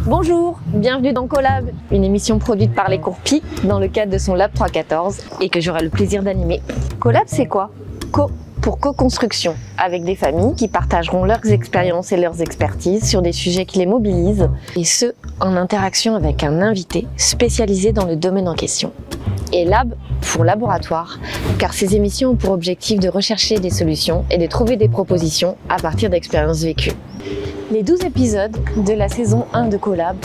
Bonjour, bienvenue dans Collab, une émission produite par les cours PI dans le cadre de son Lab 314 et que j'aurai le plaisir d'animer. Collab, c'est quoi? Pour co-construction, avec des familles qui partageront leurs expériences et leurs expertises sur des sujets qui les mobilisent, et ce, en interaction avec un invité spécialisé dans le domaine en question. Et Lab pour laboratoire, car ces émissions ont pour objectif de rechercher des solutions et de trouver des propositions à partir d'expériences vécues. Les 12 épisodes de la saison 1 de Collab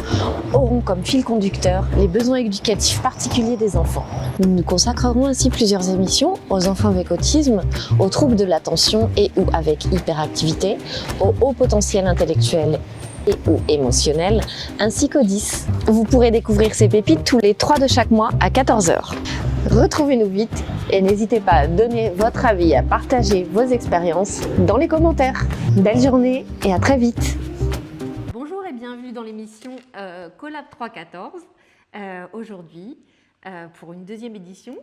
auront comme fil conducteur les besoins éducatifs particuliers des enfants. Nous nous consacrerons ainsi plusieurs émissions aux enfants avec autisme, aux troubles de l'attention et ou avec hyperactivité, au haut potentiel intellectuel et ou émotionnel, ainsi qu'aux 10. Vous pourrez découvrir ces pépites tous les 3 de chaque mois à 14h. Retrouvez-nous vite et n'hésitez pas à donner votre avis et à partager vos expériences dans les commentaires. Belle journée et à très vite. Bonjour et bienvenue dans l'émission Collab 314. Aujourd'hui, pour une deuxième édition,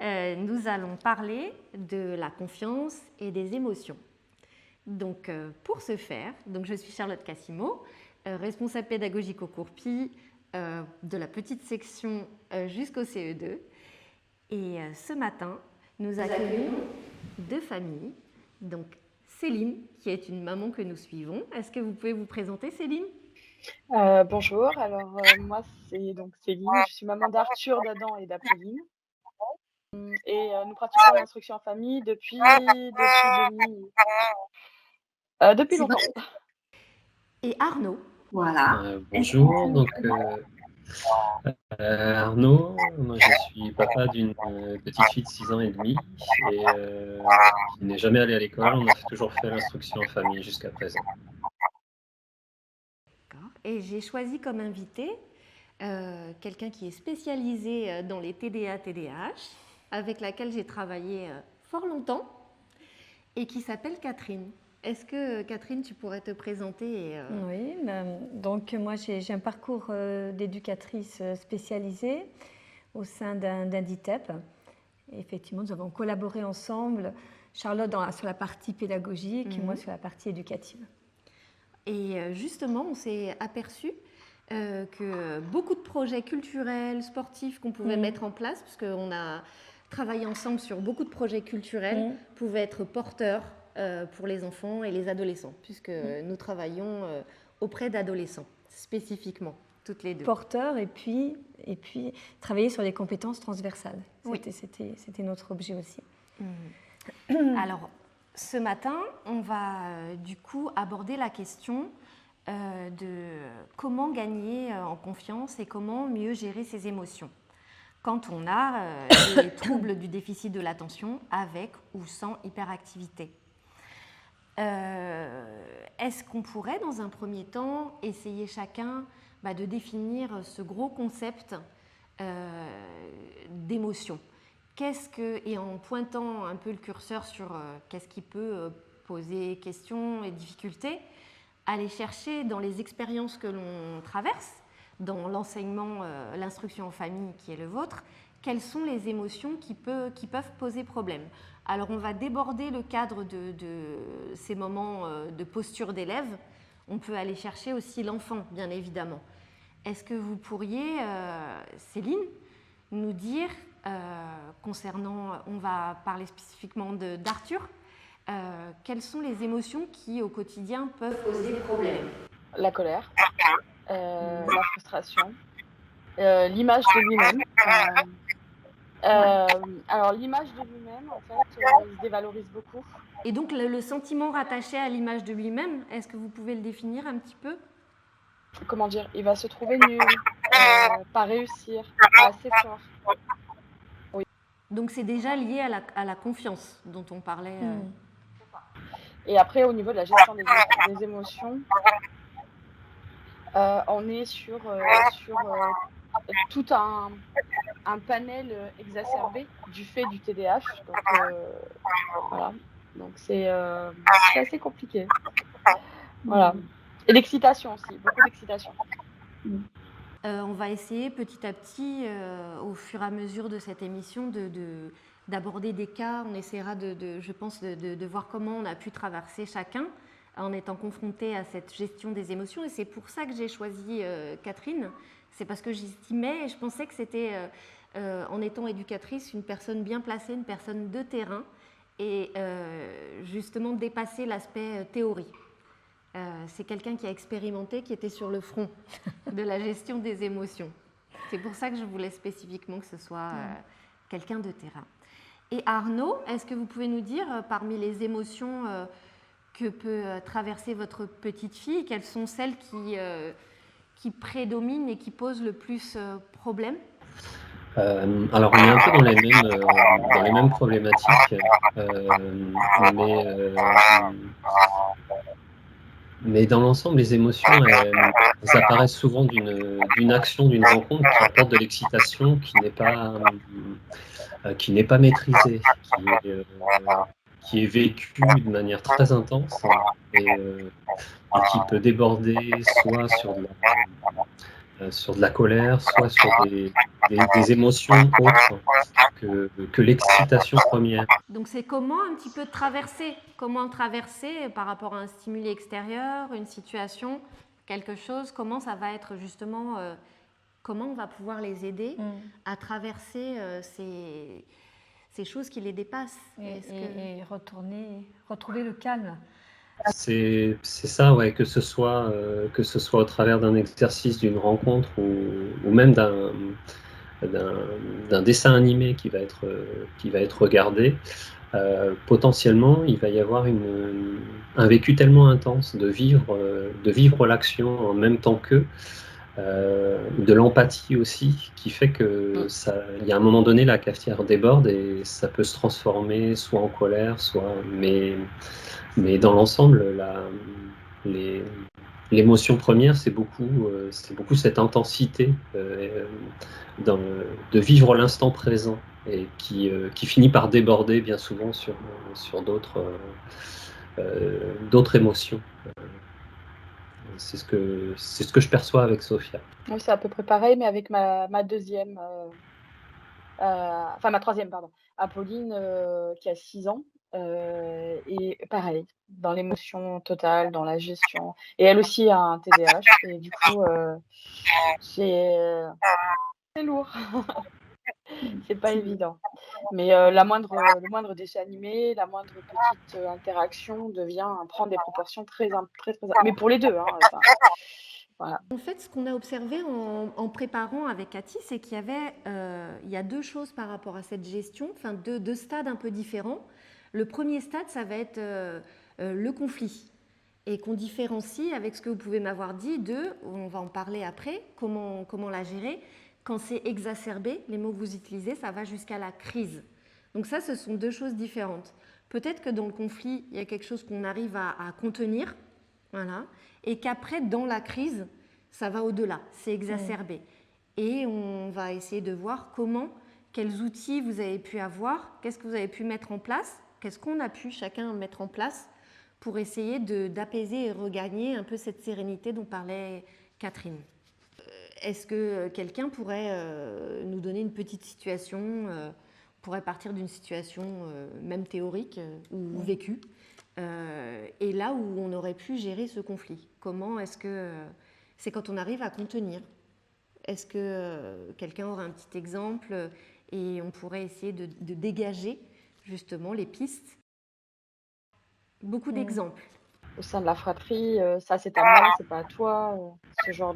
nous allons parler de la confiance et des émotions. Donc, pour ce faire, je suis Charlotte Cassimo, responsable pédagogique au cours PI, de la petite section jusqu'au CE2. Et ce matin, nous accueillons deux familles. Donc, Céline, qui est une maman que nous suivons. Est-ce que vous pouvez vous présenter, Céline ? Bonjour, alors moi c'est donc Céline, je suis maman d'Arthur, d'Adam et d'Apolline. Et nous pratiquons l'instruction en famille depuis longtemps. Et Arnaud. Voilà. Bonjour, donc Arnaud, moi je suis papa d'une petite fille de 6 ans et demi et qui n'est jamais allée à l'école. On a toujours fait l'instruction en famille jusqu'à présent. Et j'ai choisi comme invité quelqu'un qui est spécialisé dans les TDA-TDAH, avec laquelle j'ai travaillé fort longtemps et qui s'appelle Catherine. Est-ce que Catherine, tu pourrais te présenter Oui, donc moi j'ai un parcours d'éducatrice spécialisée au sein d'un DITEP. Et effectivement, nous avons collaboré ensemble, Charlotte sur la partie pédagogique et moi sur la partie éducative. Et justement, on s'est aperçu que beaucoup de projets culturels, sportifs qu'on pouvait mettre en place, parce qu'on a travaillé ensemble sur beaucoup de projets culturels, pouvaient être porteurs pour les enfants et les adolescents, puisque nous travaillons auprès d'adolescents, spécifiquement, toutes les deux. Porteurs et puis travailler sur les compétences transversales. Oui. C'était notre objet aussi. Alors, ce matin, on va du coup aborder la question de comment gagner en confiance et comment mieux gérer ses émotions quand on a des troubles du déficit de l'attention avec ou sans hyperactivité. Est-ce qu'on pourrait, dans un premier temps, essayer chacun de définir ce gros concept d'émotion ? Et en pointant un peu le curseur sur qu'est-ce qui peut poser questions et difficultés, aller chercher dans les expériences que l'on traverse, dans l'enseignement, l'instruction en famille qui est le vôtre, quelles sont les émotions qui peuvent poser problème. Alors on va déborder le cadre de ces moments de posture d'élève. On peut aller chercher aussi l'enfant, bien évidemment. Est-ce que vous pourriez, Céline, nous dire, concernant, on va parler spécifiquement d'Arthur, quelles sont les émotions qui au quotidien peuvent poser problème ? La colère, la frustration, l'image de lui-même. Alors l'image de lui-même, en fait, il se dévalorise beaucoup. Et donc le sentiment rattaché à l'image de lui-même, est-ce que vous pouvez le définir un petit peu ? Comment dire, il va se trouver nul, pas réussir, pas assez fort. Oui. Donc c'est déjà lié à la confiance dont on parlait. Et après, au niveau de la gestion des émotions, on est sur tout un panel exacerbé du fait du TDAH. Donc voilà, donc c'est assez compliqué. Voilà. Et l'excitation aussi, beaucoup d'excitation. On va essayer petit à petit, au fur et à mesure de cette émission, d'aborder des cas. On essaiera, je pense, de voir comment on a pu traverser chacun en étant confrontée à cette gestion des émotions. Et c'est pour ça que j'ai choisi Catherine. C'est parce que j'estimais, et je pensais que c'était, en étant éducatrice, une personne bien placée, une personne de terrain, et justement dépasser l'aspect théorie. C'est quelqu'un qui a expérimenté, qui était sur le front de la gestion des émotions. C'est pour ça que je voulais spécifiquement que ce soit quelqu'un de terrain. Et Arnaud, est-ce que vous pouvez nous dire, parmi les émotions que peut traverser votre petite fille, quelles sont celles qui prédominent et qui posent le plus problème? Alors, on est un peu dans les mêmes problématiques, mais dans l'ensemble, les émotions, elles apparaissent souvent d'une action, d'une rencontre qui apporte de l'excitation, qui n'est pas maîtrisée, qui est vécue de manière très intense et qui peut déborder soit sur de la colère, soit sur des émotions autres que l'excitation première. Donc c'est comment un petit peu traverser par rapport à un stimuli extérieur, une situation, quelque chose, comment ça va être justement, comment on va pouvoir les aider à traverser ces choses qui les dépassent. Et retrouver le calme. C'est ça, ouais, que ce soit au travers d'un exercice, d'une rencontre ou même d'un dessin animé qui va être regardé, potentiellement, il va y avoir un vécu tellement intense de vivre l'action en même temps qu'eux, de l'empathie aussi, qui fait que il y a un moment donné, la cafetière déborde et ça peut se transformer soit en colère, mais dans l'ensemble, l'émotion première, c'est beaucoup cette intensité de vivre l'instant présent et qui finit par déborder bien souvent sur d'autres émotions. C'est ce que je perçois avec Sophia. Oui, c'est à peu près pareil, mais avec ma deuxième, enfin ma troisième, pardon, Apolline, qui a 6 ans, et pareil, dans l'émotion totale, dans la gestion. Et elle aussi a un TDAH, et du coup, c'est lourd, c'est pas évident. Mais le moindre dessin animé, la moindre petite interaction prend des proportions très, mais pour les deux, hein, enfin, voilà. En fait, ce qu'on a observé en préparant avec Cathy, c'est qu'il y avait, il y a deux choses par rapport à cette gestion, enfin deux stades un peu différents. Le premier stade, ça va être le conflit, et qu'on différencie avec ce que vous pouvez m'avoir dit on va en parler après, comment la gérer. Quand c'est exacerbé, les mots que vous utilisez, ça va jusqu'à la crise. Donc ça, ce sont deux choses différentes. Peut-être que dans le conflit, il y a quelque chose qu'on arrive à contenir, voilà, et qu'après, dans la crise, ça va au-delà, c'est exacerbé. Et on va essayer de voir quels outils vous avez pu avoir, qu'est-ce que vous avez pu mettre en place, qu'est-ce qu'on a pu chacun mettre en place pour essayer d'apaiser et regagner un peu cette sérénité dont parlait Catherine. Est-ce que quelqu'un pourrait nous donner une petite situation, pourrait partir d'une situation même théorique ou vécue, et là où on aurait pu gérer ce conflit? Comment est-ce que c'est quand on arrive à contenir? Est-ce que quelqu'un aurait un petit exemple et on pourrait essayer de dégager justement les pistes? Beaucoup d'exemples. Au sein de la fratrie, ça c'est à moi, c'est pas à toi, ce genre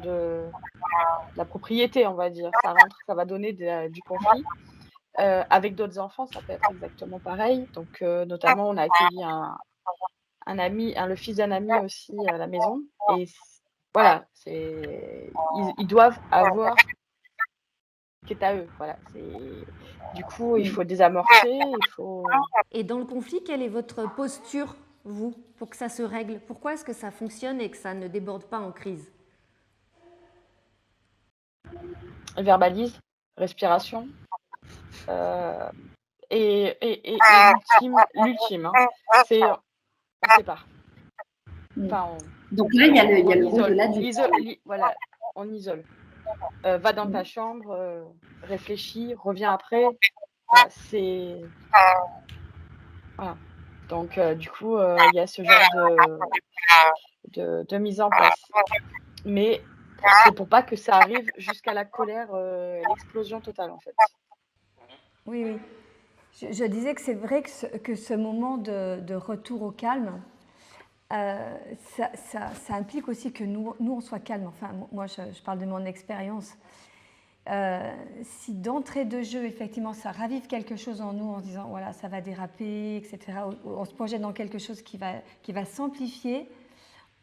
la propriété, on va dire. Ça va donner du conflit. Avec d'autres enfants, ça peut être exactement pareil. Donc, notamment, on a accueilli un ami, le fils d'un ami aussi à la maison. Et voilà, ils doivent avoir ce qui est à eux. Voilà, du coup, il faut désamorcer, Et dans le conflit, quelle est votre posture, vous, pour que ça se règle? Pourquoi est-ce que ça fonctionne et que ça ne déborde pas en crise? verbalise, respiration. Et l'ultime, hein, c'est on sépare. Enfin, Donc là, il y a le rôle de l'adulte. Voilà, on isole. Va dans ta chambre, réfléchis, reviens après. Voilà, voilà. Donc, du coup, il y a ce genre de mise en place. Mais c'est pour pas que ça arrive jusqu'à la colère, l'explosion totale, en fait. Oui, oui. Je disais que c'est vrai que ce moment de retour au calme, ça implique aussi que nous, on soit calme. Enfin, moi, je parle de mon expérience. Si d'entrée de jeu, effectivement, ça ravive quelque chose en nous en se disant, voilà, ça va déraper, etc., on se projette dans quelque chose qui va s'amplifier,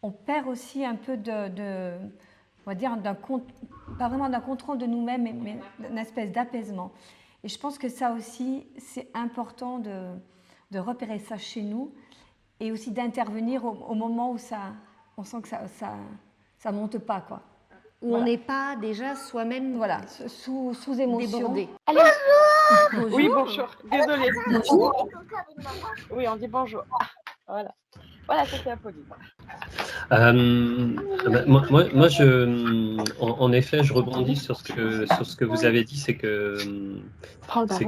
on perd aussi un peu on va dire, pas vraiment d'un contrôle de nous-mêmes, mais d'une espèce d'apaisement. Et je pense que ça aussi, c'est important de repérer ça chez nous et aussi d'intervenir au moment où on sent que ça monte pas, quoi. Où on n'est pas déjà soi-même voilà, sous émotion. Débordé. Allez. Bonjour. Oui, bonjour. Désolée. Bonjour. Oui, on dit bonjour. Voilà. Voilà, c'était Apolline. Moi, en effet, je rebondis sur ce que vous avez dit, c'est que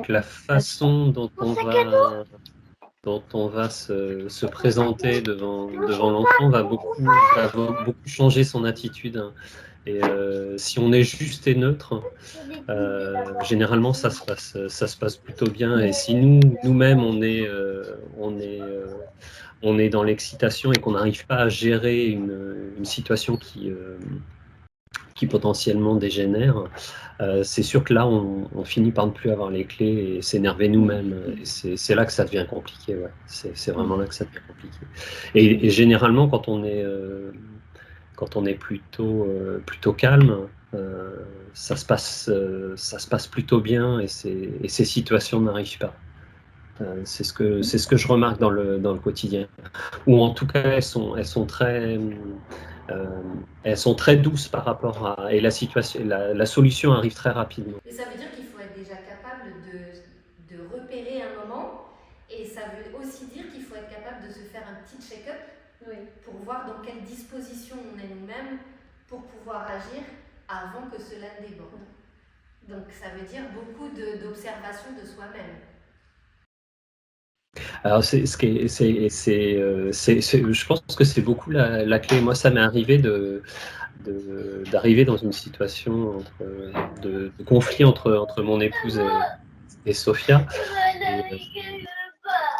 la façon dont on va se présenter devant l'enfant va beaucoup changer son attitude. Et si on est juste et neutre, généralement ça se passe plutôt bien. Et si nous-mêmes on est dans l'excitation et qu'on n'arrive pas à gérer une situation qui potentiellement dégénère, c'est sûr que là, on finit par ne plus avoir les clés et s'énerver nous-mêmes. Et c'est là que ça devient compliqué. Ouais. C'est vraiment là que ça devient compliqué. Et généralement, quand on est plutôt calme, ça se passe plutôt bien et ces situations n'arrivent pas. C'est ce que je remarque dans le quotidien. Ou en tout cas, elles sont très douces par rapport à... Et la solution arrive très rapidement. Et ça veut dire qu'il faut être déjà capable de repérer un moment. Et ça veut aussi dire qu'il faut être capable de se faire un petit check-up pour voir dans quelle disposition on est nous-mêmes pour pouvoir agir avant que cela ne déborde. Donc ça veut dire beaucoup d'observation de soi-même. Alors, je pense que c'est beaucoup la clé. Moi, ça m'est arrivé d'arriver dans une situation de conflit entre mon épouse et Sophia.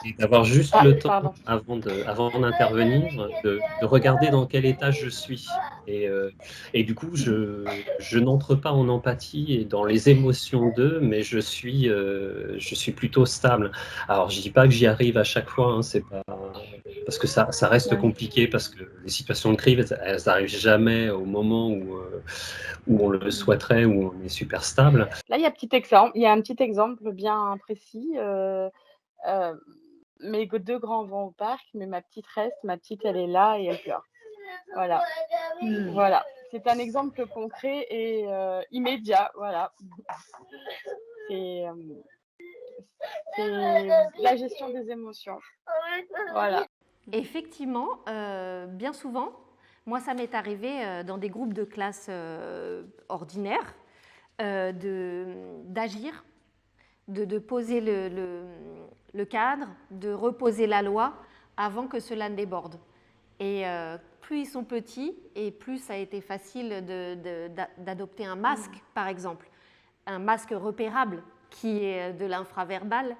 Et d'avoir juste le temps avant d'intervenir, de regarder dans quel état je suis. Et du coup, je n'entre pas en empathie et dans les émotions d'eux, mais je suis plutôt stable. Alors, je dis pas que j'y arrive à chaque fois, hein, c'est pas parce que ça reste compliqué, parce que les situations de crise, elles n'arrivent jamais au moment où on le souhaiterait, où on est super stable. Là, il y a un petit exemple bien précis. Mes deux grands vont au parc, mais ma petite reste. Ma petite, elle est là et elle pleure. Voilà. Voilà. C'est un exemple concret et immédiat. Voilà. C'est la gestion des émotions. Voilà. Effectivement, bien souvent, moi ça m'est arrivé dans des groupes de classe ordinaires d'agir, de poser le cadre, de reposer la loi avant que cela ne déborde. Et plus ils sont petits et plus ça a été facile d'adopter un masque, par exemple, un masque repérable qui est de l'infraverbal.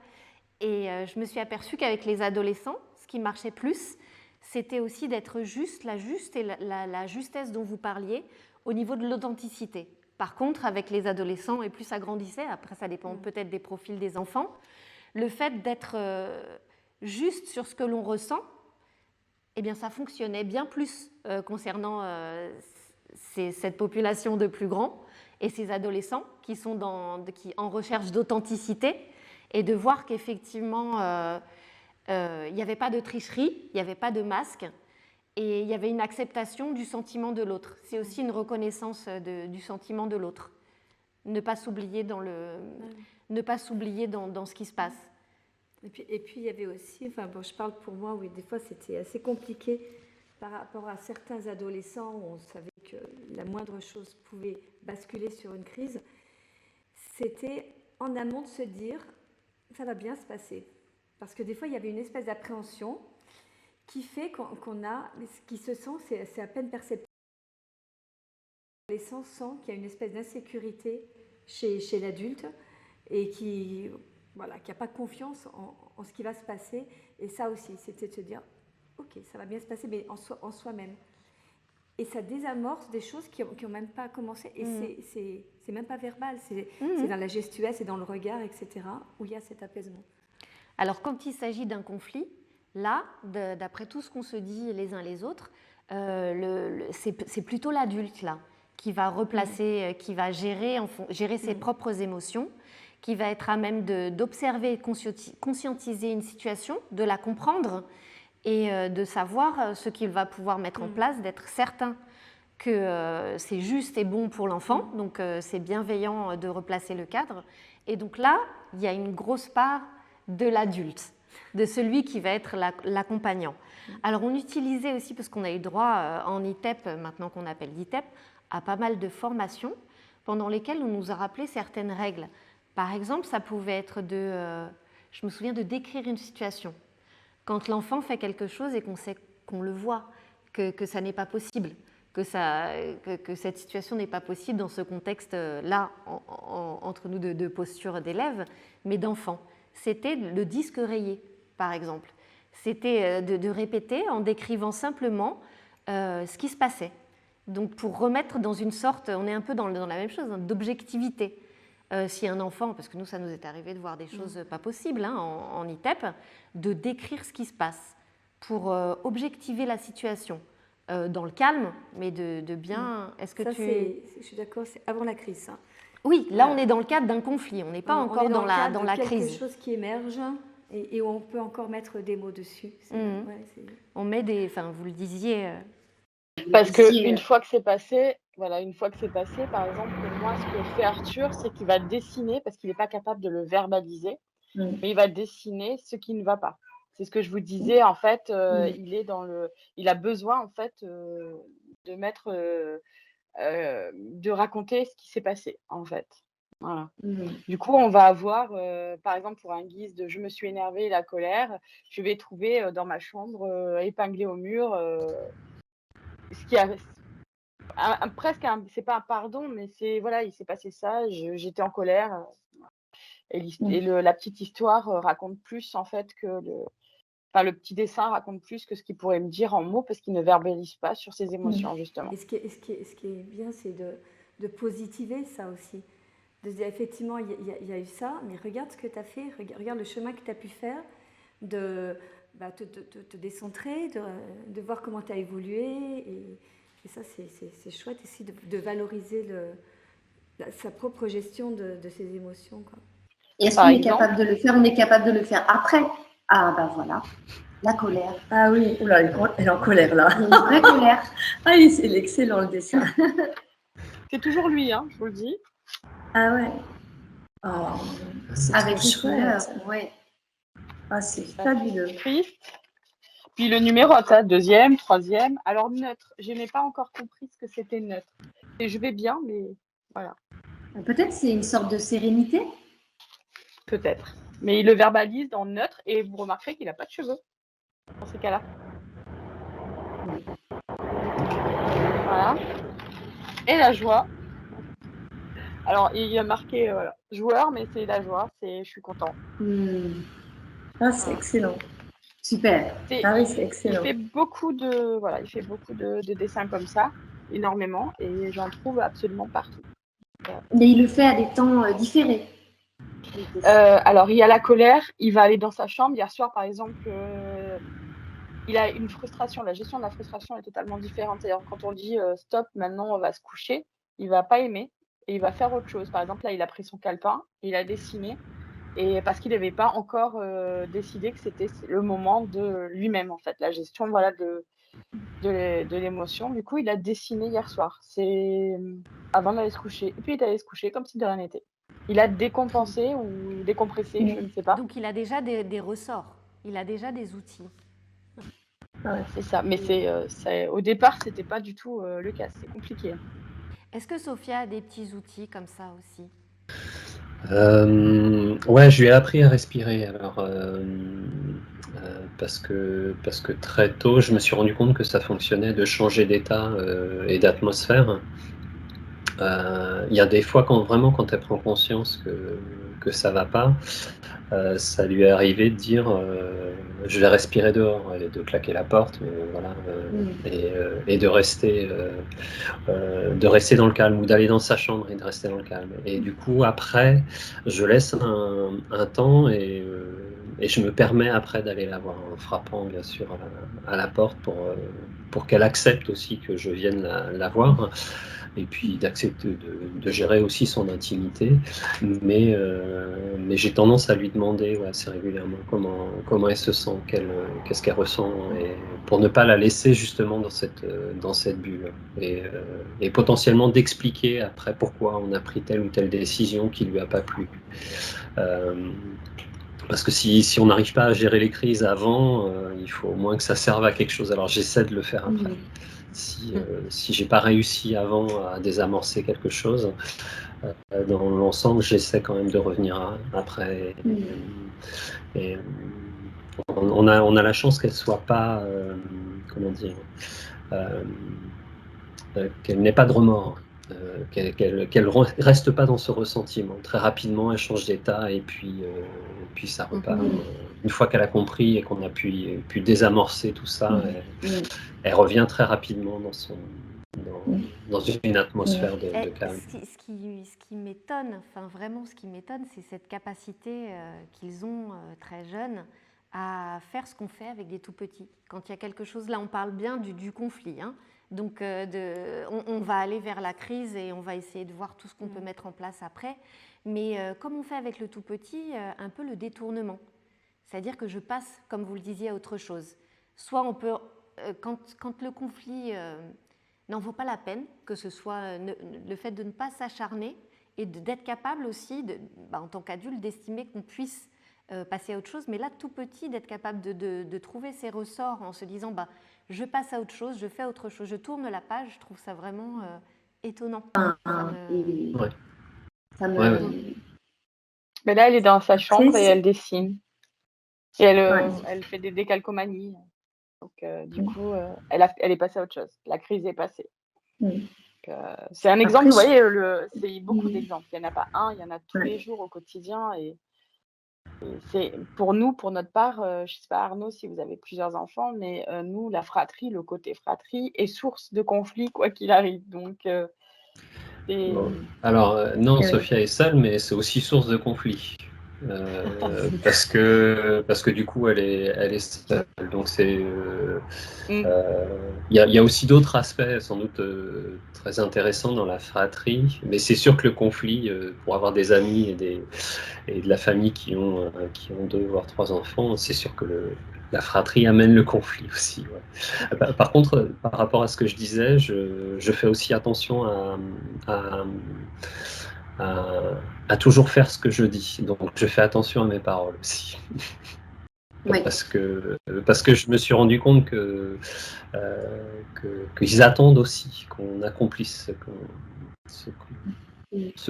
Et je me suis aperçue qu'avec les adolescents, ce qui marchait plus, c'était aussi d'être juste, la justesse dont vous parliez au niveau de l'authenticité. Par contre, avec les adolescents, et plus ça grandissait, après ça dépend peut-être des profils des enfants, le fait d'être juste sur ce que l'on ressent, eh bien ça fonctionnait bien plus concernant cette population de plus grands et ces adolescents qui sont en recherche d'authenticité, et de voir qu'effectivement, il n'y avait pas de tricherie, il n'y avait pas de masque, et il y avait une acceptation du sentiment de l'autre. C'est aussi une reconnaissance du sentiment de l'autre. Ne pas s'oublier dans ce qui se passe. Et puis il y avait aussi, je parle pour moi, oui, des fois c'était assez compliqué par rapport à certains adolescents où on savait que la moindre chose pouvait basculer sur une crise. C'était en amont de se dire, ça va bien se passer. Parce que des fois, il y avait une espèce d'appréhension qui fait qu'on a, ce qui se sent, c'est à peine perceptible. L'adolescent sent qu'il y a une espèce d'insécurité chez l'adulte et qui n'a pas confiance en ce qui va se passer. Et ça aussi, c'était de se dire, ok, ça va bien se passer, mais en soi-même. Et ça désamorce des choses qui n'ont même pas commencé. Et c'est même pas verbal, c'est dans la gestuelle, c'est dans le regard, etc., où il y a cet apaisement. Alors, quand il s'agit d'un conflit, là, d'après tout ce qu'on se dit les uns les autres, c'est plutôt l'adulte, là, qui va replacer, qui va gérer ses propres émotions, qui va être à même d'observer et de conscientiser une situation, de la comprendre et de savoir ce qu'il va pouvoir mettre en place, d'être certain que c'est juste et bon pour l'enfant, donc c'est bienveillant de replacer le cadre. Et donc là, il y a une grosse part de l'adulte, de celui qui va être l'accompagnant. Alors on utilisait aussi, parce qu'on a eu droit en ITEP, maintenant qu'on appelle l'ITEP, à pas mal de formations pendant lesquelles on nous a rappelé certaines règles. Par exemple, ça pouvait être je me souviens de décrire une situation. Quand l'enfant fait quelque chose et qu'on le voit, que ça n'est pas possible, que cette situation n'est pas possible dans ce contexte-là, entre nous de posture d'élève, mais d'enfant. C'était le disque rayé, par exemple. C'était de répéter en décrivant simplement ce qui se passait. Donc pour remettre dans une sorte, on est un peu dans la même chose, d'objectivité. Si un enfant, parce que nous ça nous est arrivé de voir des choses pas possibles en ITEP, de décrire ce qui se passe pour objectiver la situation dans le calme, mais de bien... Est-ce que je suis d'accord, c'est avant la crise. Ça. Oui, là on est dans le cadre d'un conflit, on n'est pas encore dans la crise. Quelque chose qui émerge et où on peut encore mettre des mots dessus. On met vous le disiez... Parce qu'une fois que c'est passé, par exemple, moi, ce que fait Arthur, c'est qu'il va dessiner, parce qu'il n'est pas capable de le verbaliser, mais il va dessiner ce qui ne va pas. C'est ce que je vous disais, en fait, il a besoin, en fait, de raconter ce qui s'est passé, en fait. Voilà. Du coup, on va avoir, par exemple, pour un guise de « je me suis énervée », la colère, je vais trouver dans ma chambre, épinglé au mur, ce qui a c'est pas un pardon, mais c'est voilà, il s'est passé ça, j'étais en colère. Et la petite histoire raconte plus en fait que le petit dessin raconte plus que ce qu'il pourrait me dire en mots parce qu'il ne verbalise pas sur ses émotions justement. Et ce qui est bien, c'est de positiver ça aussi. De dire effectivement, il y a eu ça, mais regarde ce que tu as fait, regarde le chemin que tu as pu faire, de te décentrer, de voir comment tu as évolué. Et ça, c'est chouette aussi de valoriser sa propre gestion de ses émotions. Quoi. Et est-ce qu'on est capable de le faire? On est capable de le faire après. Ah, ben voilà, la colère. Ah oui, oula, elle est en colère là. Une vraie colère. Ah oui, c'est excellent le dessin. C'est toujours lui, je vous le dis. Ah ouais. Oh, avec des couleurs, ouais. Ah, c'est fabuleux. Triste. Puis le numérote, 2e, 3e. Alors neutre, je n'ai pas encore compris ce que c'était neutre. Et je vais bien, mais voilà. Peut-être c'est une sorte de sérénité. Peut-être. Mais il le verbalise dans neutre et vous remarquerez qu'il n'a pas de cheveux dans ces cas-là. Voilà. Et la joie. Alors, il y a marqué joueur, mais c'est la joie, je suis content. Ah, c'est excellent. Super. Ah oui, c'est excellent. Il fait beaucoup de dessins comme ça, énormément, et j'en trouve absolument partout. Mais il le fait à des temps différés. Alors, il y a la colère, il va aller dans sa chambre. Hier soir, par exemple, il a une frustration. La gestion de la frustration est totalement différente. C'est-à-dire, quand on dit stop, maintenant on va se coucher, il va pas aimer et il va faire autre chose. Par exemple, là, il a pris son calepin, il a dessiné, et parce qu'il n'avait pas encore décidé que c'était le moment de lui-même, en fait, la gestion de l'émotion. Du coup, il a dessiné hier soir. C'est avant d'aller se coucher. Et puis, il est allé se coucher comme si de rien n'était. Il a décompensé ou décompressé, je ne sais pas. Donc, il a déjà des ressorts, il a déjà des outils. Ouais, c'est ça. Mais au départ, c'était pas du tout le cas. C'est compliqué. Est-ce que Sophia a des petits outils comme ça aussi? Ouais, je lui ai appris à respirer. Alors, parce que très tôt, je me suis rendu compte que ça fonctionnait de changer d'état et d'atmosphère. Il y a des fois, quand elle prend conscience que ça va pas, ça lui est arrivé de dire je vais respirer dehors et de claquer la porte, mais voilà, et de rester dans le calme ou d'aller dans sa chambre et de rester dans le calme. Et du coup, après, je laisse un temps et je me permets après d'aller la voir en frappant bien sûr à la porte pour qu'elle accepte aussi que je vienne la voir. Et puis d'accepter de gérer aussi son intimité. Mais j'ai tendance à lui demander assez régulièrement comment elle se sent, qu'est-ce qu'elle ressent, et pour ne pas la laisser justement dans cette bulle. Et potentiellement d'expliquer après pourquoi on a pris telle ou telle décision qui ne lui a pas plu. Parce que si on n'arrive pas à gérer les crises avant, il faut au moins que ça serve à quelque chose. Alors j'essaie de le faire après. Si j'ai pas réussi avant à désamorcer quelque chose, dans l'ensemble, j'essaie quand même de revenir après. Et on a la chance qu'elle soit pas, comment dire, qu'elle n'ait pas de remords, qu'elle reste pas dans ce ressentiment. Très rapidement, elle change d'état et puis ça repart. Une fois qu'elle a compris et qu'on a pu désamorcer tout ça, elle revient très rapidement dans une atmosphère de calme. Ce qui m'étonne, enfin vraiment ce qui m'étonne, c'est cette capacité qu'ils ont très jeunes à faire ce qu'on fait avec des tout petits. Quand il y a quelque chose, là on parle bien du conflit, hein. Donc on va aller vers la crise et on va essayer de voir tout ce qu'on peut mettre en place après. Mais comme on fait avec le tout petit, un peu le détournement. C'est-à-dire que je passe, comme vous le disiez, à autre chose. Soit on peut, quand le conflit n'en vaut pas la peine, que ce soit le fait de ne pas s'acharner et d'être capable aussi, en tant qu'adulte, d'estimer qu'on puisse passer à autre chose, mais là, tout petit, d'être capable de trouver ses ressorts en se disant je passe à autre chose, je fais autre chose, je tourne la page, je trouve ça vraiment étonnant. Mais là, elle est dans sa chambre et elle dessine. Et elle fait des décalcomanies. Donc, du coup, elle est passée à autre chose. La crise est passée. C'est un exemple, vous voyez, c'est beaucoup d'exemples. Il n'y en a pas un, il y en a tous les jours au quotidien. Et c'est pour nous, pour notre part, je ne sais pas Arnaud si vous avez plusieurs enfants, mais nous, la fratrie, le côté fratrie est source de conflit quoi qu'il arrive. Donc, alors non, Sophia est seule, mais c'est aussi source de conflit. Parce que du coup elle est seule. Donc c'est il y a aussi d'autres aspects sans doute très intéressants dans la fratrie, mais c'est sûr que le conflit pour avoir des amis et de la famille qui ont 2 voire 3 enfants, c'est sûr que la fratrie amène le conflit aussi. Par contre, par rapport à ce que je disais, je fais aussi attention à toujours faire ce que je dis. Donc, je fais attention à mes paroles aussi. Parce que je me suis rendu compte qu'ils attendent aussi qu'on accomplisse ce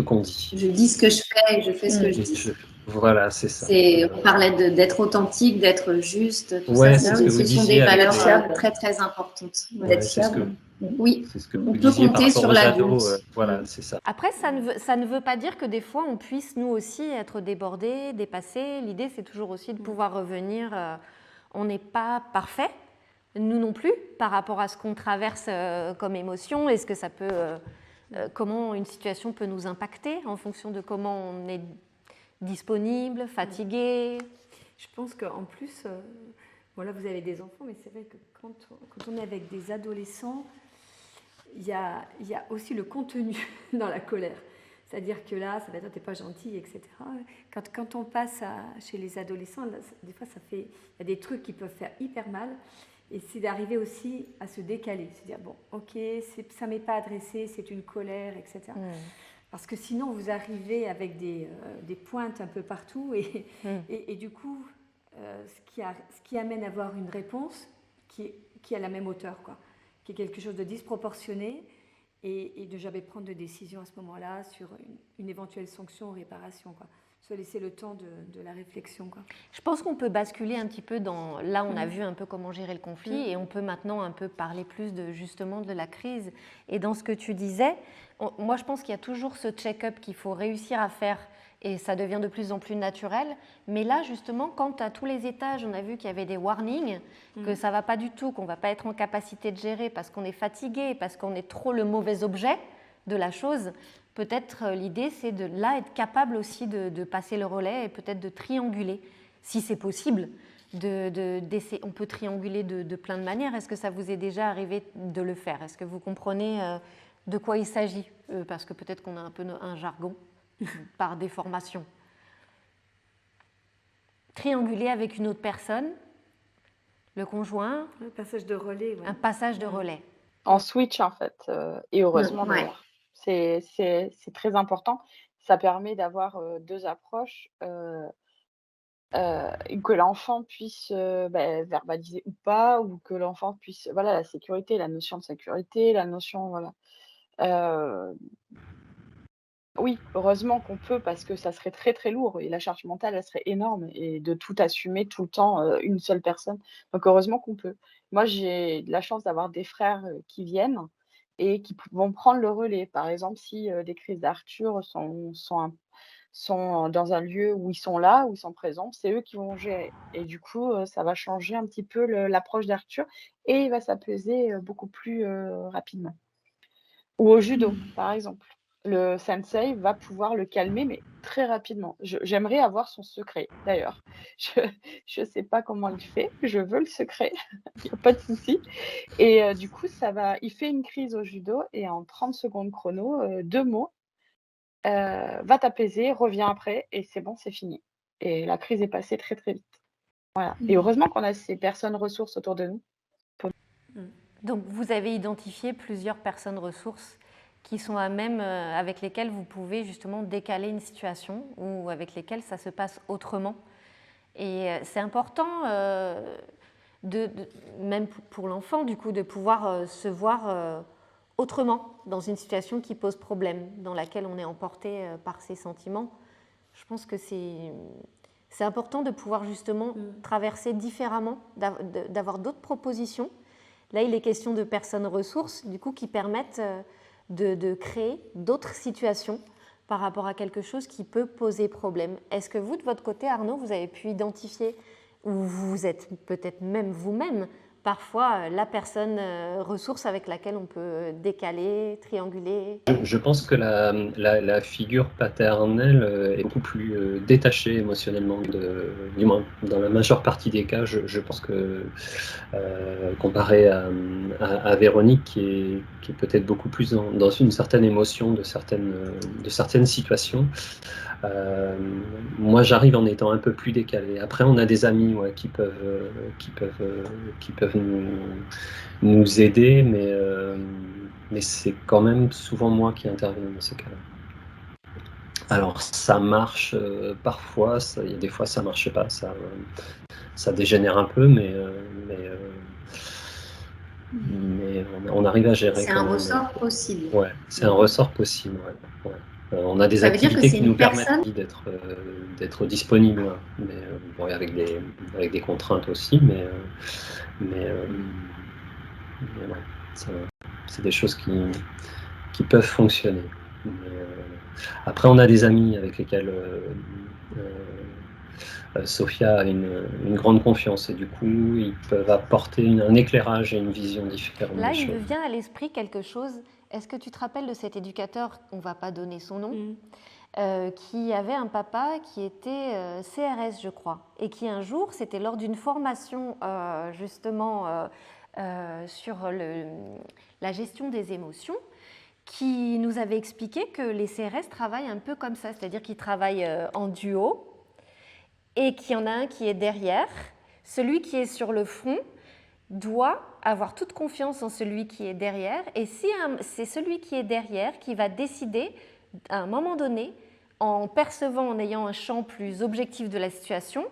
qu'on dit. Je dis ce que je fais et je fais ce que je dis. Voilà, c'est ça. On parlait d'être authentique, d'être juste. Tout ouais, ça, ce sont des valeurs très très importantes. D'être fiable. Oui, on peut compter sur l'adulte. Voilà, c'est ça. Après, ça ne veut pas dire que des fois, on puisse, nous aussi, être débordés, dépassés. L'idée, c'est toujours aussi de pouvoir revenir. On n'est pas parfait, nous non plus, par rapport à ce qu'on traverse comme émotion. Est-ce que ça peut... comment une situation peut nous impacter en fonction de comment on est disponible, fatigué. Je pense qu'en plus, là vous avez des enfants, mais c'est vrai que quand on est avec des adolescents, il y a aussi le contenu dans la colère. C'est-à-dire que là, ça va être t'es pas gentil, etc. Quand on passe chez les adolescents, là, des fois il y a des trucs qui peuvent faire hyper mal. Et c'est d'arriver aussi à se décaler, se dire bon, ok, ça m'est pas adressé, c'est une colère, etc. Parce que sinon, vous arrivez avec des pointes un peu partout et du coup, ce qui amène à avoir une réponse qui est à la même hauteur, quoi, qui est quelque chose de disproportionné et de jamais prendre de décision à ce moment-là sur une éventuelle sanction ou réparation, quoi. se laisser le temps de la réflexion, quoi. Je pense qu'on peut basculer un petit peu dans... Là, on a vu un peu comment gérer le conflit et on peut maintenant un peu parler plus justement de la crise. Et dans ce que tu disais, moi, je pense qu'il y a toujours ce check-up qu'il faut réussir à faire et ça devient de plus en plus naturel. Mais là, justement, quand à tous les étages, on a vu qu'il y avait des warnings, que ça ne va pas du tout, qu'on ne va pas être en capacité de gérer parce qu'on est fatigué, parce qu'on est trop le mauvais objet de la chose, peut-être l'idée, c'est de là être capable aussi de passer le relais et peut-être de trianguler, si c'est possible. On peut trianguler de plein de manières. Est-ce que ça vous est déjà arrivé de le faire? Est-ce que vous comprenez de quoi il s'agit? Parce que peut-être qu'on a un peu un jargon par déformation. Trianguler avec une autre personne, le conjoint. Un passage de relais. Ouais. Un passage de relais. En switch, en fait. Et heureusement, Ouais. d'ailleurs. C'est très important. Ça permet d'avoir deux approches, que l'enfant puisse verbaliser ou pas, ou que l'enfant puisse... Voilà, la sécurité, la notion de sécurité, la notion... Voilà. Oui, heureusement qu'on peut, parce que ça serait très, très lourd et la charge mentale, elle serait énorme, et de tout assumer tout le temps, une seule personne. Donc heureusement qu'on peut. Moi, j'ai de la chance d'avoir des frères, qui viennent et qui vont prendre le relais. Par exemple, si, des crises d'Arthur sont dans un lieu où ils sont là, où ils sont présents, c'est eux qui vont gérer. Et du coup, ça va changer un petit peu l'approche d'Arthur et il va s'apaiser, beaucoup plus, rapidement. Ou au judo, par exemple. Le sensei va pouvoir le calmer, mais très rapidement. J'aimerais avoir son secret, d'ailleurs. Je sais pas comment il fait, je veux le secret, il y a pas de souci. Et du coup, il fait une crise au judo et en 30 secondes chrono, 2 mots, va t'apaiser, reviens après et c'est bon, c'est fini. Et la crise est passée très, très vite. Voilà. Et heureusement qu'on a ces personnes ressources autour de nous. Donc, vous avez identifié plusieurs personnes ressources qui sont à même, avec lesquelles vous pouvez justement décaler une situation ou avec lesquelles ça se passe autrement. Et c'est important, même pour l'enfant, du coup, de pouvoir se voir autrement dans une situation qui pose problème, dans laquelle on est emporté par ses sentiments. Je pense que c'est important de pouvoir justement traverser différemment, d'avoir d'autres propositions. Là, il est question de personnes ressources, du coup, qui permettent de créer d'autres situations par rapport à quelque chose qui peut poser problème. Est-ce que vous, de votre côté, Arnaud, vous avez pu identifier, ou vous êtes peut-être même vous-même, parfois la personne ressource avec laquelle on peut décaler, trianguler? Je pense que la figure paternelle est beaucoup plus détachée émotionnellement, du moins dans la majeure partie des cas. Je pense que comparé à Véronique, qui est peut-être beaucoup plus dans une certaine émotion de certaines situations, moi j'arrive en étant un peu plus décalé. Après, on a des amis qui peuvent nous aider, mais c'est quand même souvent moi qui interviens dans ces cas-là. Alors ça marche parfois, il y a des fois ça marche pas, ça dégénère un peu, mais on arrive à gérer. C'est un ressort possible. Ouais, c'est un ressort possible. Ouais. On a des activités qui nous permettent d'être disponibles, mais avec des contraintes aussi, mais ouais, c'est des choses qui peuvent fonctionner. Après, on a des amis avec lesquels Sophia a une grande confiance et du coup, ils peuvent apporter un éclairage et une vision différente. Là, il me vient à l'esprit quelque chose. Est-ce que tu te rappelles de cet éducateur, on ne va pas donner son nom, qui avait un papa qui était CRS, je crois, et qui un jour, c'était lors d'une formation justement sur la gestion des émotions, qui nous avait expliqué que les CRS travaillent un peu comme ça, c'est-à-dire qu'ils travaillent en duo et qu'il y en a un qui est derrière. Celui qui est sur le front doit avoir toute confiance en celui qui est derrière, et c'est celui qui est derrière qui va décider à un moment donné, en percevant, en ayant un champ plus objectif de la situation,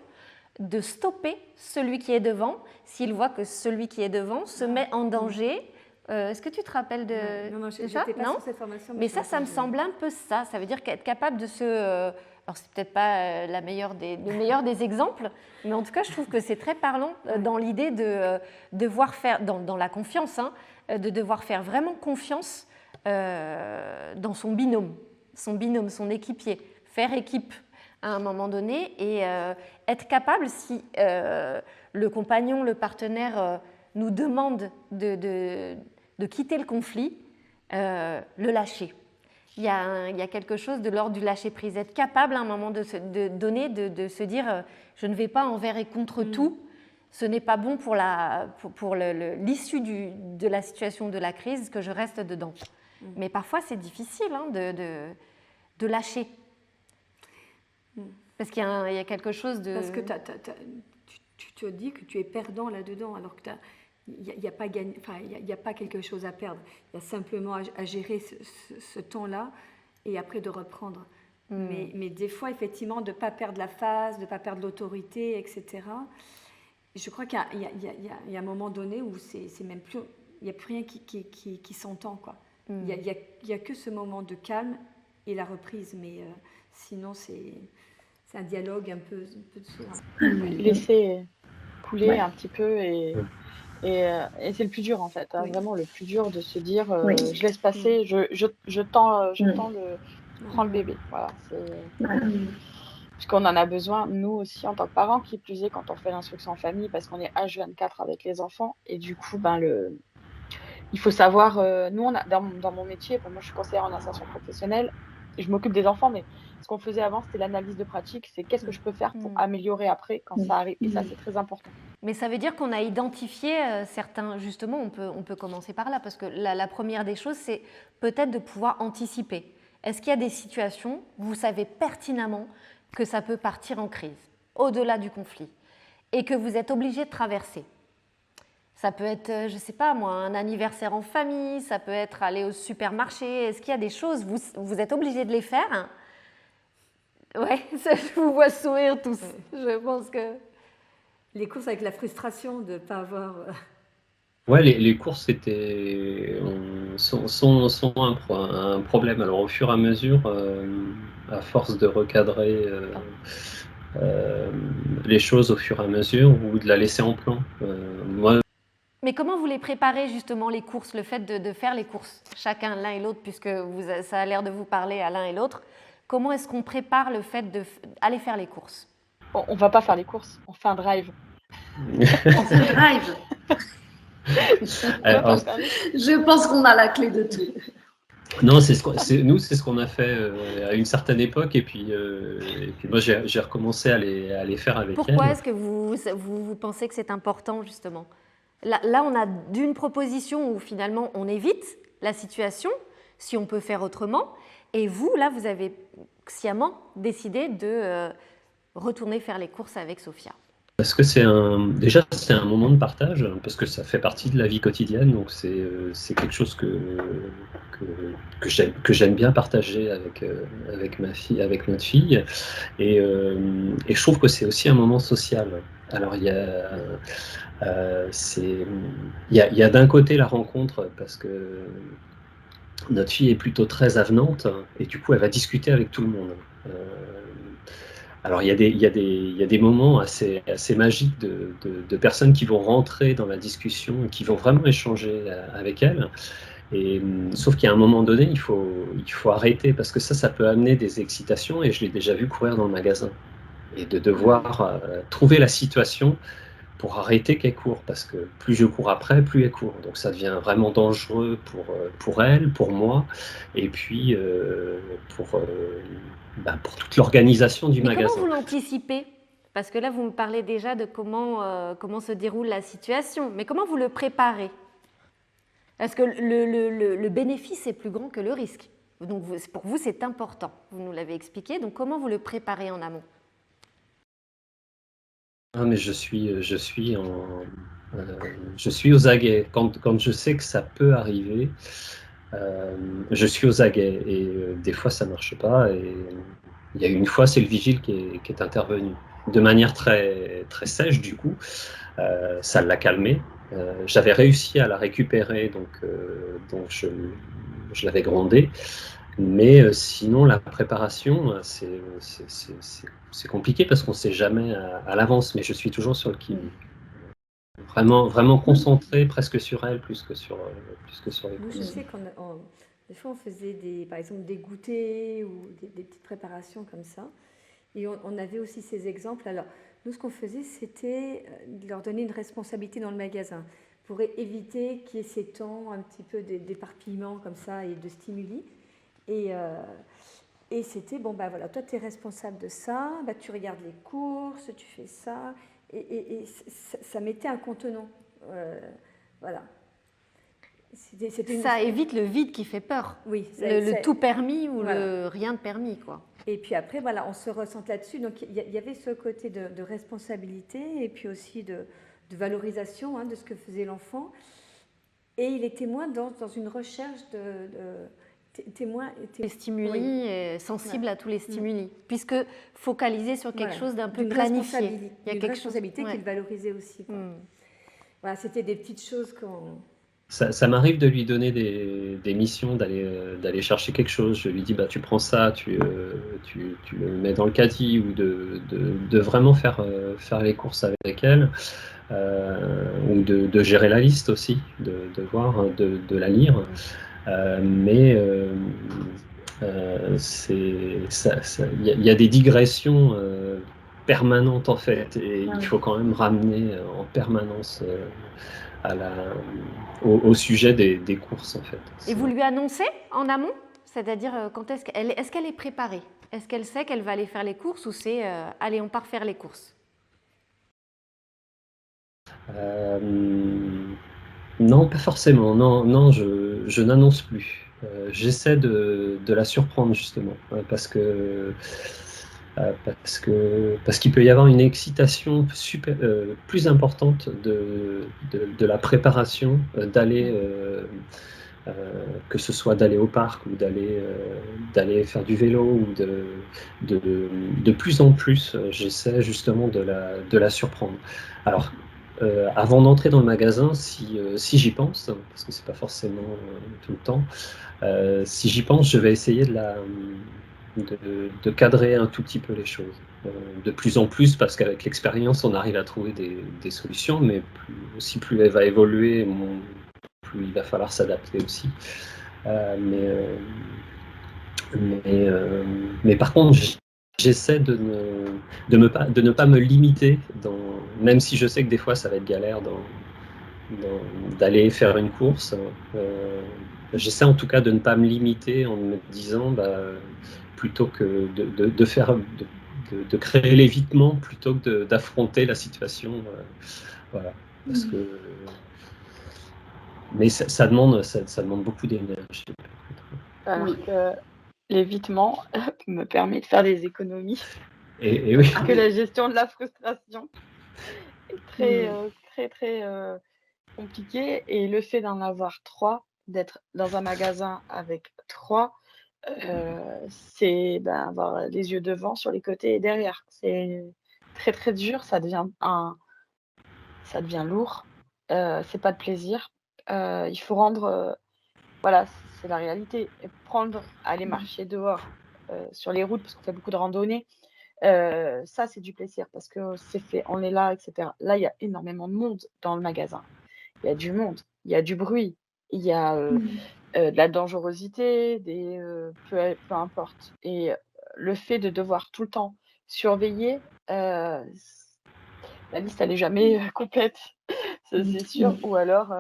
de stopper celui qui est devant s'il voit que celui qui est devant se met en danger. Est-ce que tu te rappelles de non, ça? Pas sur cette formation, mais ça me semble un peu ça. Ça veut dire qu'être capable de se Alors, c'est peut-être pas le meilleur des exemples, mais en tout cas, je trouve que c'est très parlant dans l'idée de devoir faire, dans la confiance, hein, de devoir faire vraiment confiance dans son binôme, son équipier, faire équipe à un moment donné et être capable, si le compagnon, le partenaire nous demande de quitter le conflit, le lâcher. Il y a quelque chose de l'ordre du lâcher-prise, être capable à un moment de se dire je ne vais pas envers et contre tout, ce n'est pas bon pour l'issue de la situation de la crise que je reste dedans. Mais parfois c'est difficile hein, de lâcher. Parce qu'il y a quelque chose de... Parce que tu te dis que tu es perdant là-dedans, alors que il n'y a pas quelque chose à perdre. Il y a simplement à gérer ce temps-là et après de reprendre. Mais des fois, effectivement, de ne pas perdre la phase, de ne pas perdre l'autorité, etc. Je crois qu'il y a un moment donné où c'est même plus... Il n'y a plus rien qui s'entend, quoi. Il n'y a que ce moment de calme et la reprise. Mais sinon, c'est un dialogue un peu de sourd. Laisser couler un petit peu et c'est le plus dur en fait, hein, vraiment le plus dur de se dire je laisse passer, je tends prends le bébé, voilà. Parce qu'on en a besoin, nous aussi en tant que parents, qui plus est quand on fait l'instruction en famille, parce qu'on est H24 avec les enfants, et du coup il faut savoir, nous dans mon métier, moi je suis conseillère en insertion professionnelle, et je m'occupe des enfants, mais ce qu'on faisait avant, c'était l'analyse de pratique, c'est qu'est-ce que je peux faire pour améliorer après quand ça arrive, et ça c'est très important. Mais ça veut dire qu'on a identifié certains, justement, on peut commencer par là, parce que la première des choses, c'est peut-être de pouvoir anticiper. Est-ce qu'il y a des situations où vous savez pertinemment que ça peut partir en crise, au-delà du conflit, et que vous êtes obligé de traverser? Ça peut être, je ne sais pas moi, un anniversaire en famille, ça peut être aller au supermarché. Est-ce qu'il y a des choses, vous êtes obligé de les faire, hein? Ouais, je vous vois sourire tous. Je pense que... Les courses avec la frustration de ne pas avoir... Ouais, les courses sont un problème. Alors au fur et à mesure, à force de recadrer les choses au fur et à mesure ou de la laisser en plan. Mais comment vous les préparez justement les courses, le fait de faire les courses, chacun l'un et l'autre, puisque ça a l'air de vous parler à l'un et l'autre. Comment est-ce qu'on prépare le fait d'aller faire les courses? On ne va pas faire les courses, on fait un drive. On fait un drive. Je pense qu'on a la clé de tout. Non, nous, c'est ce qu'on a fait à une certaine époque, et puis moi, j'ai recommencé à les faire avec elle. Pourquoi est-ce que vous pensez que c'est important, justement? Là, on a d'une proposition où finalement on évite la situation, si on peut faire autrement, et vous, là, vous avez sciemment décidé de retourner faire les courses avec Sophia. Parce que c'est un moment de partage, parce que ça fait partie de la vie quotidienne, donc c'est quelque chose que j'aime bien partager avec ma fille, avec notre fille, et je trouve que c'est aussi un moment social. Alors il y a d'un côté la rencontre, parce que notre fille est plutôt très avenante, et du coup elle va discuter avec tout le monde. Alors il y a des moments assez magiques de personnes qui vont rentrer dans la discussion et qui vont vraiment échanger avec elle. Et sauf qu'à un moment donné, il faut arrêter, parce que ça peut amener des excitations, et je l'ai déjà vu courir dans le magasin, et de devoir trouver la situation pour arrêter qu'elle court, parce que plus je cours après, plus elle court. Donc ça devient vraiment dangereux pour elle, pour moi, et puis pour toute l'organisation du magasin. Comment vous l'anticipez? Parce que là, vous me parlez déjà de comment se déroule la situation, mais comment vous le préparez? Parce que le bénéfice est plus grand que le risque. Donc pour vous, c'est important. Vous nous l'avez expliqué. Donc comment vous le préparez en amont? Ah, mais je suis aux aguets. Quand je sais que ça peut arriver, je suis aux aguets, et des fois ça marche pas. Et il y a une fois, c'est le vigile qui est intervenu de manière très très sèche. Du coup, ça l'a calmé. J'avais réussi à la récupérer, donc je l'avais grondée. Mais sinon, la préparation, c'est compliqué parce qu'on ne sait jamais à l'avance, mais je suis toujours sur le qui. Vraiment, vraiment concentré presque sur elle plus que sur les Nous, je courses. sais des fois, on faisait par exemple des goûters ou des petites préparations comme ça. Et on avait aussi ces exemples. Alors, nous, ce qu'on faisait, c'était de leur donner une responsabilité dans le magasin pour éviter qu'il y ait ces temps un petit peu d'éparpillement comme ça et de stimuli. Et c'était, bon, bah voilà, toi, tu es responsable de ça, bah, tu regardes les courses, tu fais ça. Et ça mettait un contenant. Voilà. Ça évite le vide qui fait peur. Oui, le tout permis ou voilà. le rien de permis, quoi. Et puis après, voilà, on se ressente là-dessus. Donc il y avait ce côté de responsabilité et puis aussi de valorisation de ce que faisait l'enfant. Et il était moins dans une recherche Les stimuli, sensible à tous les stimuli, puisque focalisé sur quelque chose d'un peu planifié. Il y a quelque responsabilité qu'il valorisait aussi. Voilà, c'était des petites choses qu'on... Ça m'arrive de lui donner des missions, d'aller chercher quelque chose. Je lui dis, bah, tu prends ça, tu le mets dans le caddie, ou de vraiment faire les courses avec elle, ou de gérer la liste aussi, de voir, de la lire. Mais il y a des digressions permanentes en fait, et il faut quand même ramener en permanence au sujet des courses en fait. Et vous lui annoncez en amont? C'est-à-dire, quand est-ce qu'elle est préparée? Est-ce qu'elle sait qu'elle va aller faire les courses, ou c'est allez, on part faire les courses? Non, pas forcément. Non, je n'annonce plus. J'essaie de la surprendre justement, parce qu'il peut y avoir une excitation plus importante de la préparation, d'aller, que ce soit d'aller au parc ou d'aller faire du vélo, ou de plus en plus, j'essaie justement de la surprendre. Alors, avant d'entrer dans le magasin, si j'y pense, parce que c'est pas forcément tout le temps, si j'y pense, je vais essayer de cadrer un tout petit peu les choses. De plus en plus, parce qu'avec l'expérience, on arrive à trouver des solutions, mais plus elle va évoluer, plus il va falloir s'adapter aussi. Mais par contre, j'essaie de ne pas me limiter, même si je sais que des fois ça va être galère d'aller faire une course. J'essaie en tout cas de ne pas me limiter en me disant, plutôt que de créer l'évitement plutôt que d'affronter la situation. Voilà. Parce que... Mais ça demande beaucoup d'énergie. Alors que l'évitement me permet de faire des économies. Et oui. Parce que la gestion de la frustration est très compliquée. Et le fait d'en avoir 3, d'être dans un magasin avec 3, c'est avoir les yeux devant, sur les côtés et derrière. C'est très dur, ça devient lourd, c'est pas de plaisir. Il faut rendre, voilà, c'est la réalité. Et aller marcher dehors, sur les routes, parce qu'on fait beaucoup de randonnées, ça c'est du plaisir parce que c'est fait, on est là, et cetera. Là, il y a énormément de monde dans le magasin. Il y a du monde, il y a du bruit, il y a, de la dangerosité, peu importe. Et le fait de devoir tout le temps surveiller, la liste elle est jamais complète, ça c'est sûr. Ou alors,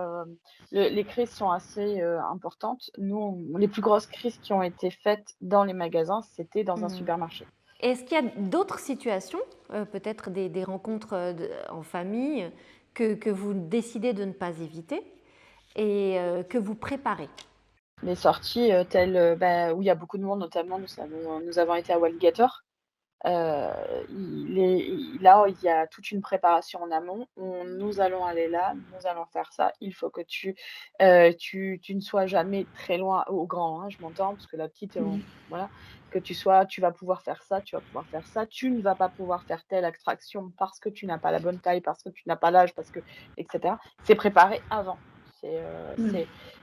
les crises sont assez importantes. Nous, les plus grosses crises qui ont été faites dans les magasins, c'était dans un supermarché. Est-ce qu'il y a d'autres situations, peut-être des rencontres en famille, que vous décidez de ne pas éviter et que vous préparez? Les sorties telles, où il y a beaucoup de monde, notamment nous avons été à Walligator. Là, il y a toute une préparation en amont. Nous allons aller là, nous allons faire ça. Il faut que tu ne sois jamais très loin, au grand, hein, je m'entends, parce que la petite, voilà, que tu vas pouvoir faire ça, tu vas pouvoir faire ça. Tu ne vas pas pouvoir faire telle attraction parce que tu n'as pas la bonne taille, parce que tu n'as pas l'âge, parce que et cetera. C'est préparé avant.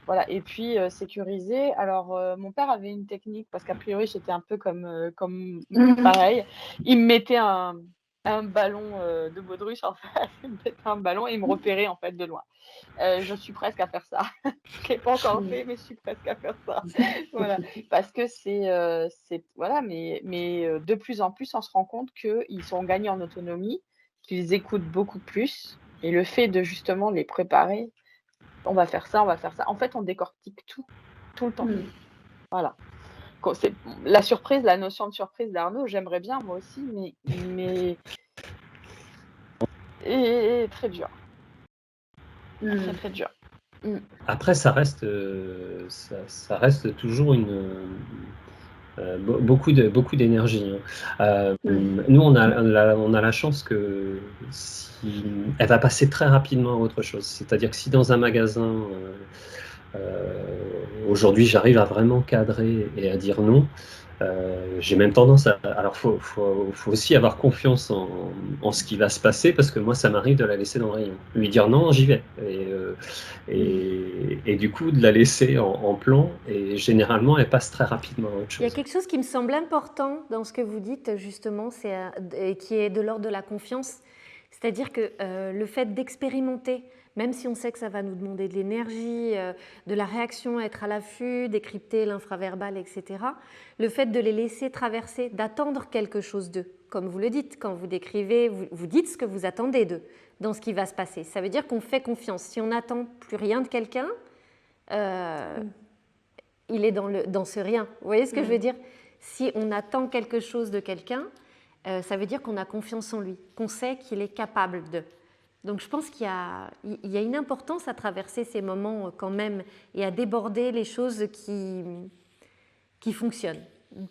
Voilà. Et puis sécuriser. Alors, mon père avait une technique parce qu'a priori j'étais un peu comme pareil. Il me mettait un ballon de baudruche en fait. Il me mettait un ballon et il me repérait en fait de loin. Je suis presque à faire ça. Je l'ai pas encore fait, mais je suis presque à faire ça. Voilà, parce que c'est voilà, mais de plus en plus, on se rend compte qu'ils sont gagnés en autonomie, qu'ils écoutent beaucoup plus et le fait de justement les préparer: «On va faire ça, on va faire ça». En fait, on décortique tout le temps. Voilà. Quand c'est la surprise, la notion de surprise d'Arnaud, j'aimerais bien moi aussi, mais et très dur. Très, très dur. Après, ça reste toujours beaucoup d'énergie, hein. Nous, on a la chance que elle va passer très rapidement à autre chose. C'est-à-dire que si dans un magasin, aujourd'hui, j'arrive à vraiment cadrer et à dire non, j'ai même tendance à... Alors, faut aussi avoir confiance en ce qui va se passer, parce que moi, ça m'arrive de la laisser dans le rayon. Lui dire non, j'y vais. Et du coup, de la laisser en plan, et généralement, elle passe très rapidement à autre Il y a chose. quelque chose qui me semble important dans ce que vous dites, justement, et qui est de l'ordre de la confiance. C'est-à-dire que le fait d'expérimenter, même si on sait que ça va nous demander de l'énergie, de la réaction, être à l'affût, décrypter l'infraverbal, etc., le fait de les laisser traverser, d'attendre quelque chose d'eux, comme vous le dites, quand vous décrivez, vous dites ce que vous attendez d'eux, dans ce qui va se passer. Ça veut dire qu'on fait confiance. Si on n'attend plus rien de quelqu'un, il est dans ce rien. Vous voyez ce que je veux dire? Si on attend quelque chose de quelqu'un, ça veut dire qu'on a confiance en lui, qu'on sait qu'il est capable de. Donc je pense qu'il y a une importance à traverser ces moments quand même et à déborder les choses qui fonctionnent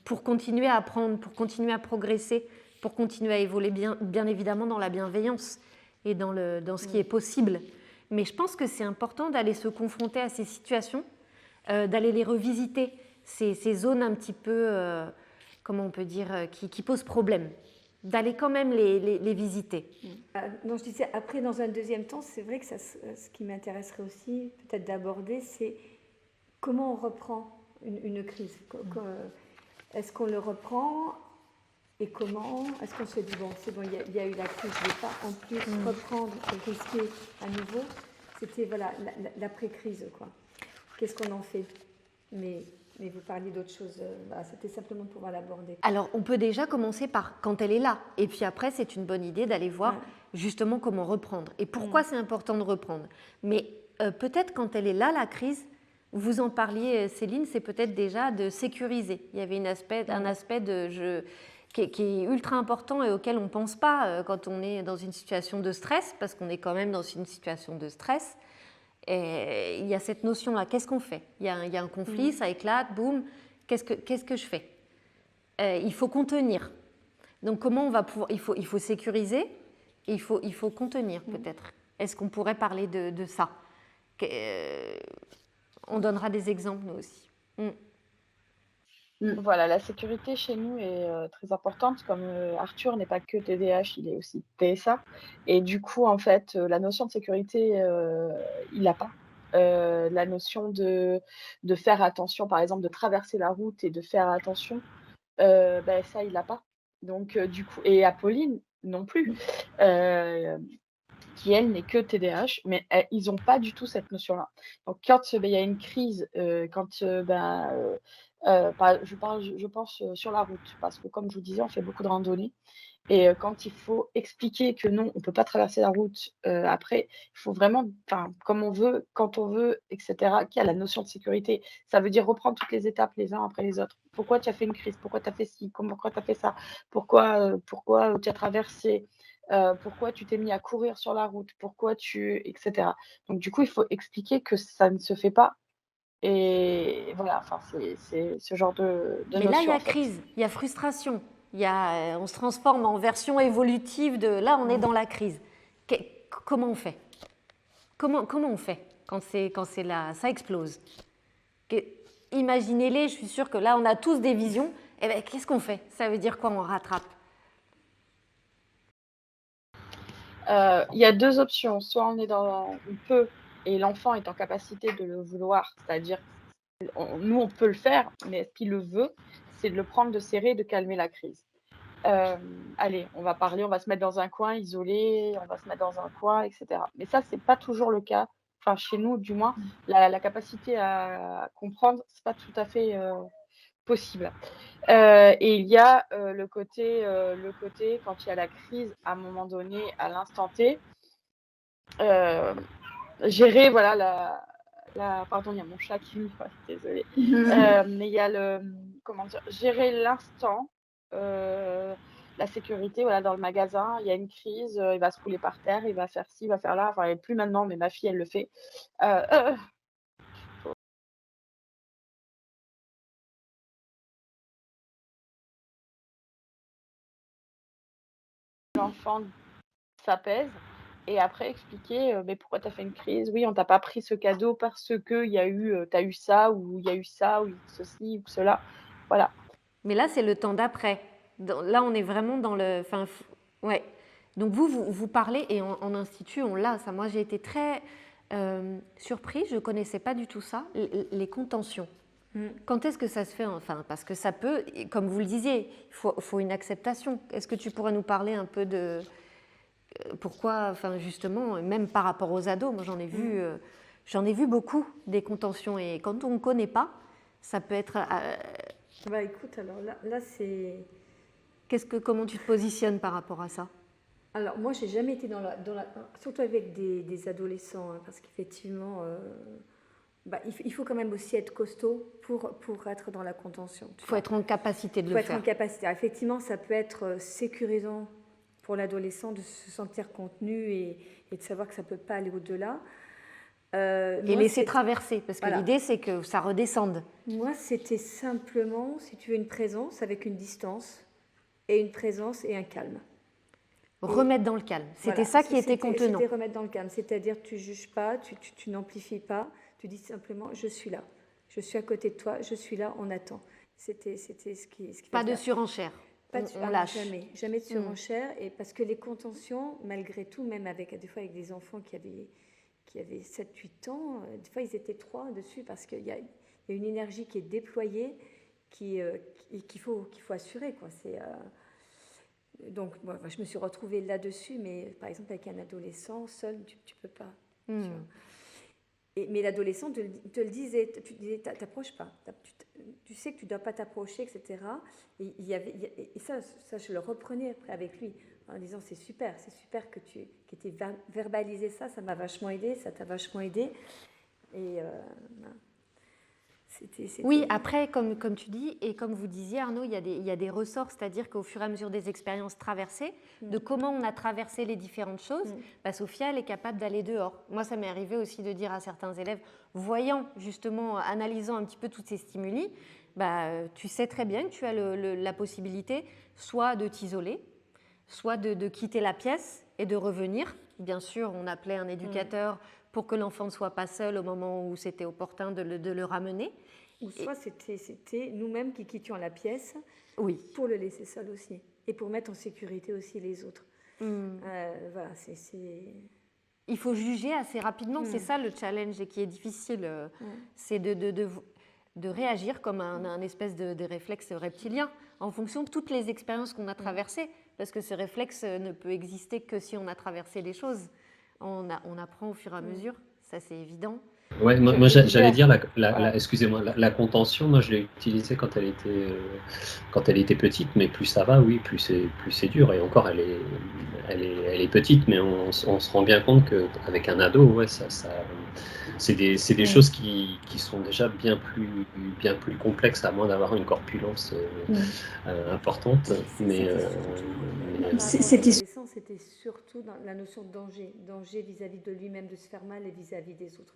pour continuer à apprendre, pour continuer à progresser, pour continuer à évoluer bien évidemment dans la bienveillance et dans ce qui est possible. Mais je pense que c'est important d'aller se confronter à ces situations, d'aller les revisiter, ces zones un petit peu, comment on peut dire, qui posent problème, d'aller quand même les visiter. Donc je disais, après, dans un deuxième temps, c'est vrai que ce qui m'intéresserait aussi, peut-être d'aborder, c'est comment on reprend une crise. Est-ce qu'on le reprend et comment? Est-ce qu'on se dit, bon, c'est bon, il y a eu la crise, je ne vais pas en plus reprendre et risquer à nouveau? C'était voilà, l'après-crise, quoi. Qu'est-ce qu'on en fait? Mais vous parliez d'autre chose, c'était simplement pour l'aborder. Alors, on peut déjà commencer par quand elle est là. Et puis après, c'est une bonne idée d'aller voir justement comment reprendre. Et pourquoi c'est important de reprendre. Mais peut-être quand elle est là, la crise, vous en parliez, Céline, c'est peut-être déjà de sécuriser. Il y avait un aspect qui est ultra important et auquel on ne pense pas quand on est dans une situation de stress, parce qu'on est quand même dans une situation de stress. Et il y a cette notion-là, qu'est-ce qu'on fait? Il y a un conflit, ça éclate, boum, qu'est-ce que je fais? Il faut contenir. Donc comment on va pouvoir... Il faut sécuriser et il faut contenir peut-être. Est-ce qu'on pourrait parler de ça? On donnera des exemples nous aussi. Voilà, la sécurité chez nous est très importante. Comme Arthur n'est pas que TDAH, il est aussi TSA. Et du coup, en fait, la notion de sécurité, il n'a pas. La notion de faire attention, par exemple, de traverser la route et de faire attention, ça, il n'a pas. Donc, du coup, et Apolline non plus, qui elle n'est que TDAH, mais ils n'ont pas du tout cette notion-là. Donc, quand il y a une crise, je pense sur la route, parce que comme je vous disais, on fait beaucoup de randonnées. Et quand il faut expliquer que non, on ne peut pas traverser la route, après, il faut vraiment, comme on veut, quand on veut, et cetera, qu'il y a la notion de sécurité. Ça veut dire reprendre toutes les étapes les uns après les autres. Pourquoi tu as fait une crise? Pourquoi tu as fait ci? Pourquoi tu as fait ça? Pourquoi tu as traversé? Pourquoi tu t'es mis à courir sur la route? Pourquoi et cetera. Donc du coup, il faut expliquer que ça ne se fait pas. Et voilà, c'est ce genre de Mais là, il y notion, a en fait. crise, il y a frustration, on se transforme en version évolutive de... Là, on est dans la crise. Comment on fait? Comment on fait quand c'est là, ça explose? Imaginez-les, je suis sûre que là, on a tous des visions. Eh bien, qu'est-ce qu'on fait? Ça veut dire quoi, on rattrape? Il y a deux options. Soit on peut et l'enfant est en capacité de le vouloir, c'est-à-dire, nous, on peut le faire, mais est-ce qu'il le veut? C'est de le prendre, de serrer, de calmer la crise. Allez, on va parler, on va se mettre dans un coin isolé, on va se mettre dans un coin, et cetera. Mais ça, c'est pas toujours le cas. Enfin, chez nous, du moins, la capacité à comprendre, c'est pas tout à fait, possible. Et il y a, le côté quand il y a la crise, à un moment donné, à l'instant T, gérer, voilà, pardon, il y a mon chat qui miaule, désolée. Mais il y a comment dire? Gérer l'instant, la sécurité, voilà, dans le magasin, il y a une crise, il va se rouler par terre, il va faire ci, il va faire là, enfin, et plus maintenant, mais ma fille, elle le fait. Heu, l'enfant s'apaise et après expliquer, mais pourquoi tu as fait une crise? Oui, on t'a pas pris ce cadeau parce qu'il y a eu, tu as eu ça ou il y a eu ça ou ceci ou cela. Voilà. Mais là, c'est le temps d'après. Là, on est vraiment dans le. Enfin, ouais. Donc vous parlez et en institut, on l'a. Ça, moi, j'ai été très surprise. Je ne connaissais pas du tout ça. Les contentions. Quand est-ce que ça se fait? Enfin, parce que ça peut, comme vous le disiez, il faut une acceptation. Est-ce que tu pourrais nous parler un peu de pourquoi, enfin, justement, même par rapport aux ados, moi j'en ai vu beaucoup des contentions et quand on ne connaît pas, ça peut être. Bah écoute, alors là c'est. Comment tu te positionnes par rapport à ça? Alors moi, j'ai jamais été surtout avec des adolescents, hein, parce qu'effectivement, il faut quand même aussi être costaud pour être dans la contention. Il faut être en capacité de le faire. Il faut être en capacité. Alors, effectivement, ça peut être sécurisant pour l'adolescent de se sentir contenu et de savoir que ça ne peut pas aller au-delà. Et laisser traverser, parce que l'idée, c'est que ça redescende. Moi, c'était simplement, si tu veux, une présence avec une distance, et une présence et un calme. Remettre dans le calme. C'était ça qui était contenant. C'était remettre dans le calme, c'est-à-dire tu ne juges pas, tu n'amplifies pas, tu dis simplement « je suis là, je suis à côté de toi, je suis là, on attend ». C'était ce qui pas de surenchère. On lâche. Jamais de surenchère, et parce que les contentions, malgré tout, même des fois avec des enfants qui avaient 7-8 ans, des fois ils étaient 3 dessus, parce qu'il y a une énergie qui est déployée qu'il faut assurer, quoi. Donc moi, je me suis retrouvée là-dessus, mais par exemple avec un adolescent seul, tu peux pas. Mais l'adolescent te le disait, tu disais t'approches pas, tu sais que tu dois pas t'approcher, etc. Et ça je le reprenais après avec lui en disant c'est super que tu aies verbalisé ça m'a vachement aidé, ça t'a vachement aidé. Et oui, après, comme tu dis, et comme vous disiez, Arnaud, il y a des ressorts, c'est-à-dire qu'au fur et à mesure des expériences traversées, de comment on a traversé les différentes choses, Sophia, elle est capable d'aller dehors. Moi, ça m'est arrivé aussi de dire à certains élèves, voyant justement, analysant un petit peu tous ces stimuli, tu sais très bien que tu as la possibilité soit de t'isoler, soit de quitter la pièce et de revenir. Bien sûr, on appelait un éducateur pour que l'enfant ne soit pas seul au moment où c'était opportun de le ramener. Ou soit c'était nous-mêmes qui quittions la pièce pour le laisser seul aussi. Et pour mettre en sécurité aussi les autres. Voilà, Il faut juger assez rapidement, c'est ça le challenge et qui est difficile. C'est de réagir comme un espèce de réflexe reptilien en fonction de toutes les expériences qu'on a traversées. Parce que ce réflexe ne peut exister que si on a traversé des choses. On apprend au fur et à mesure, ça c'est évident. Ouais, moi j'allais dire, excusez-moi, la contention, moi je l'ai utilisée quand elle était petite, mais plus ça va, oui, plus c'est dur. Et encore, elle est petite, mais on se rend bien compte qu'avec un ado, ouais, c'est des choses qui sont déjà bien plus complexes, à moins d'avoir une corpulence importante. C'était surtout dans la notion de danger vis-à-vis de lui-même, de se faire mal et vis-à-vis des autres.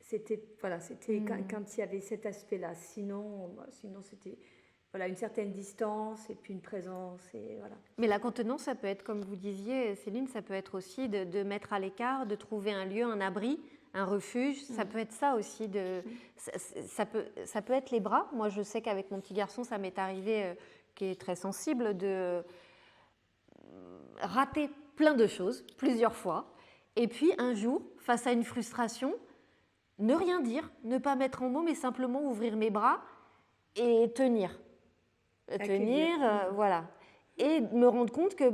C'était quand il y avait cet aspect-là. Sinon c'était une certaine distance et puis une présence. Et voilà. Mais la contenance, ça peut être, comme vous disiez, Céline, ça peut être aussi de mettre à l'écart, de trouver un lieu, un abri, un refuge. Ça peut être ça aussi. Ça peut être les bras. Moi, je sais qu'avec mon petit garçon, ça m'est arrivé, qui est très sensible, de rater plein de choses, plusieurs fois. Et puis un jour, face à une frustration, ne rien dire, ne pas mettre en mots, mais simplement ouvrir mes bras et tenir. Tenir, voilà. Et me rendre compte que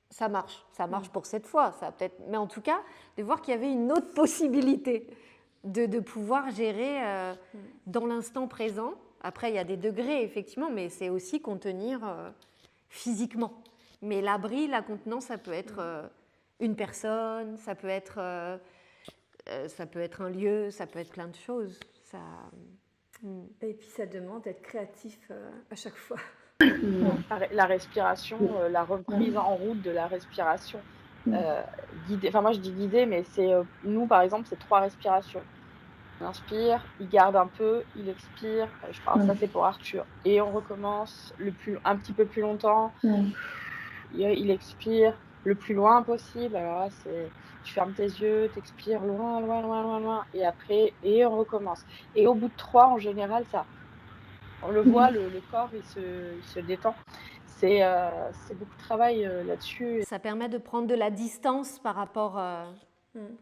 ça marche pour cette fois, ça peut-être. Mais en tout cas, de voir qu'il y avait une autre possibilité de pouvoir gérer dans l'instant présent. Après, il y a des degrés, effectivement, mais c'est aussi contenir physiquement. Mais l'abri, la contenance, ça peut être une personne, ça peut être un lieu, ça peut être plein de choses. Et puis ça demande d'être créatif à chaque fois. La respiration, la reprise en route de la respiration guidée. Enfin, moi je dis guidée, mais c'est nous par exemple, c'est 3 respirations. Il inspire, il garde un peu, il expire. Je parle, ça c'est pour Arthur. Et on recommence un petit peu plus longtemps. Il expire le plus loin possible. Alors là, tu fermes tes yeux, tu expires loin, loin, loin, loin, loin. Et après, on recommence. Et au bout de 3, en général, on le voit, le corps, il se détend. C'est beaucoup de travail là-dessus. Ça permet de prendre de la distance par rapport...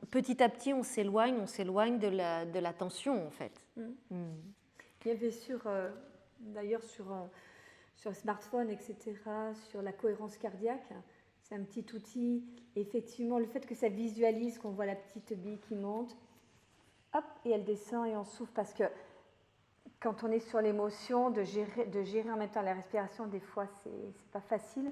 Petit à petit, on s'éloigne de la tension, en fait. Il y avait d'ailleurs sur smartphone, etc., sur la cohérence cardiaque, c'est un petit outil. Effectivement, le fait que ça visualise, qu'on voit la petite bille qui monte, hop, et elle descend et on souffle, parce que quand on est sur l'émotion, de gérer en même temps la respiration, des fois, c'est pas facile,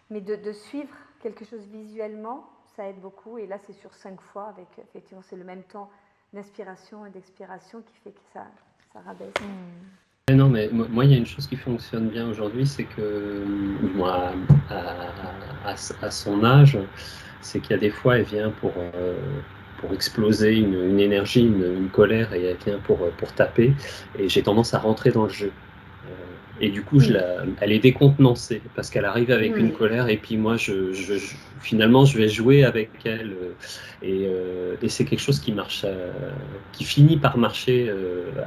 mais de suivre quelque chose visuellement, ça aide beaucoup. Et là, c'est sur 5 fois, effectivement, c'est le même temps d'inspiration et d'expiration qui fait que ça rabaisse. Non, mais moi, il y a une chose qui fonctionne bien aujourd'hui, c'est que moi, à son âge, c'est qu'il y a des fois, elle vient pour exploser une énergie, une colère, et elle vient pour taper, et j'ai tendance à rentrer dans le jeu. Et du coup, elle est décontenancée parce qu'elle arrive avec une colère, et puis moi, finalement, je vais jouer avec elle, et c'est quelque chose qui marche, qui finit par marcher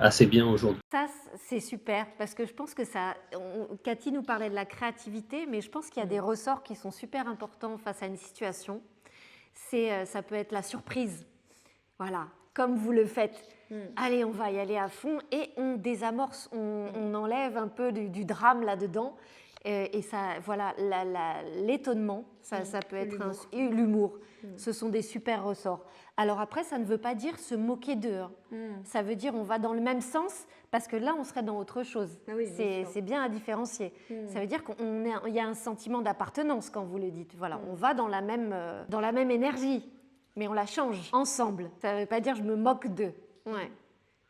assez bien aujourd'hui. Ça, c'est super, parce que je pense que Cathy nous parlait de la créativité, mais je pense qu'il y a des ressorts qui sont super importants face à une situation. Ça peut être la surprise, voilà, comme vous le faites. Allez, on va y aller à fond, et on désamorce, on enlève un peu du drame là-dedans, et ça, voilà, l'étonnement, ça peut être et l'humour. Ce sont des super ressorts. Alors après, ça ne veut pas dire se moquer d'eux. Ça veut dire on va dans le même sens, parce que là, on serait dans autre chose. C'est bien à différencier. Ça veut dire qu'il y a un sentiment d'appartenance quand vous le dites. Voilà, on va dans la même énergie, mais on la change ensemble. Ça ne veut pas dire je me moque d'eux. Ouais.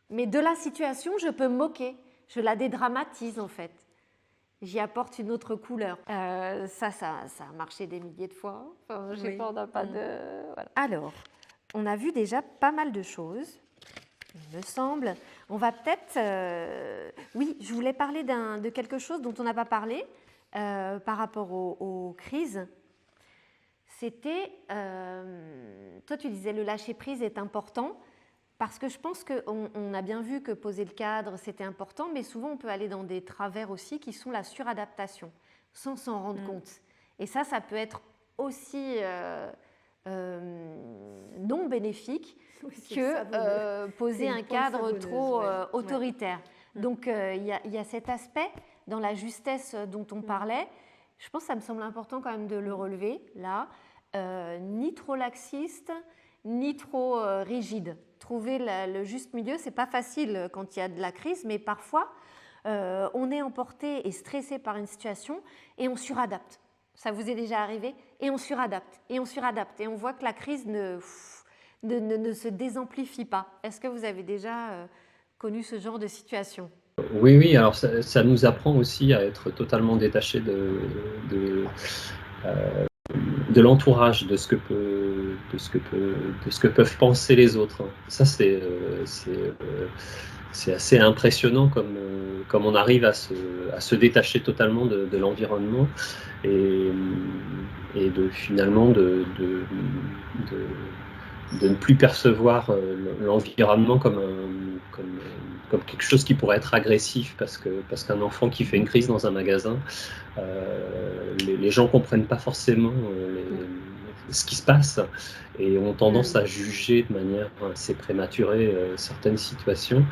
Mais de la situation, je peux me moquer. Je la dédramatise, en fait. J'y apporte une autre couleur. Ça a marché des milliers de fois. Enfin, on n'a pas de... Voilà. Alors, on a vu déjà pas mal de choses, il me semble. On va peut-être... Oui, je voulais parler de quelque chose dont on n'a pas parlé par rapport aux crises. C'était... toi, tu disais le lâcher-prise est important. Parce que je pense qu'on a bien vu que poser le cadre, c'était important, mais souvent on peut aller dans des travers aussi qui sont la suradaptation, sans s'en rendre compte. Et ça peut être aussi non bénéfique que poser un cadre trop autoritaire. Donc il y a cet aspect dans la justesse dont on parlait. Je pense que ça me semble important quand même de le relever, là. Ni trop laxiste, ni trop rigide. Trouver le juste milieu, c'est pas facile quand il y a de la crise, mais parfois on est emporté et stressé par une situation et on suradapte. Ça vous est déjà arrivé? Et on suradapte, et on suradapte, et on voit que la crise ne se désamplifie pas. Est-ce que vous avez déjà connu ce genre de situation? Oui, alors ça nous apprend aussi à être totalement détachés de l'entourage, de ce que peuvent penser les autres. Ça, c'est assez impressionnant comme on arrive à se détacher totalement de l'environnement, et finalement de ne plus percevoir l'environnement comme quelque chose qui pourrait être agressif, parce qu'un enfant qui fait une crise dans un magasin, les gens ne comprennent pas forcément ce qui se passe et ont tendance à juger de manière assez prématurée certaines situations.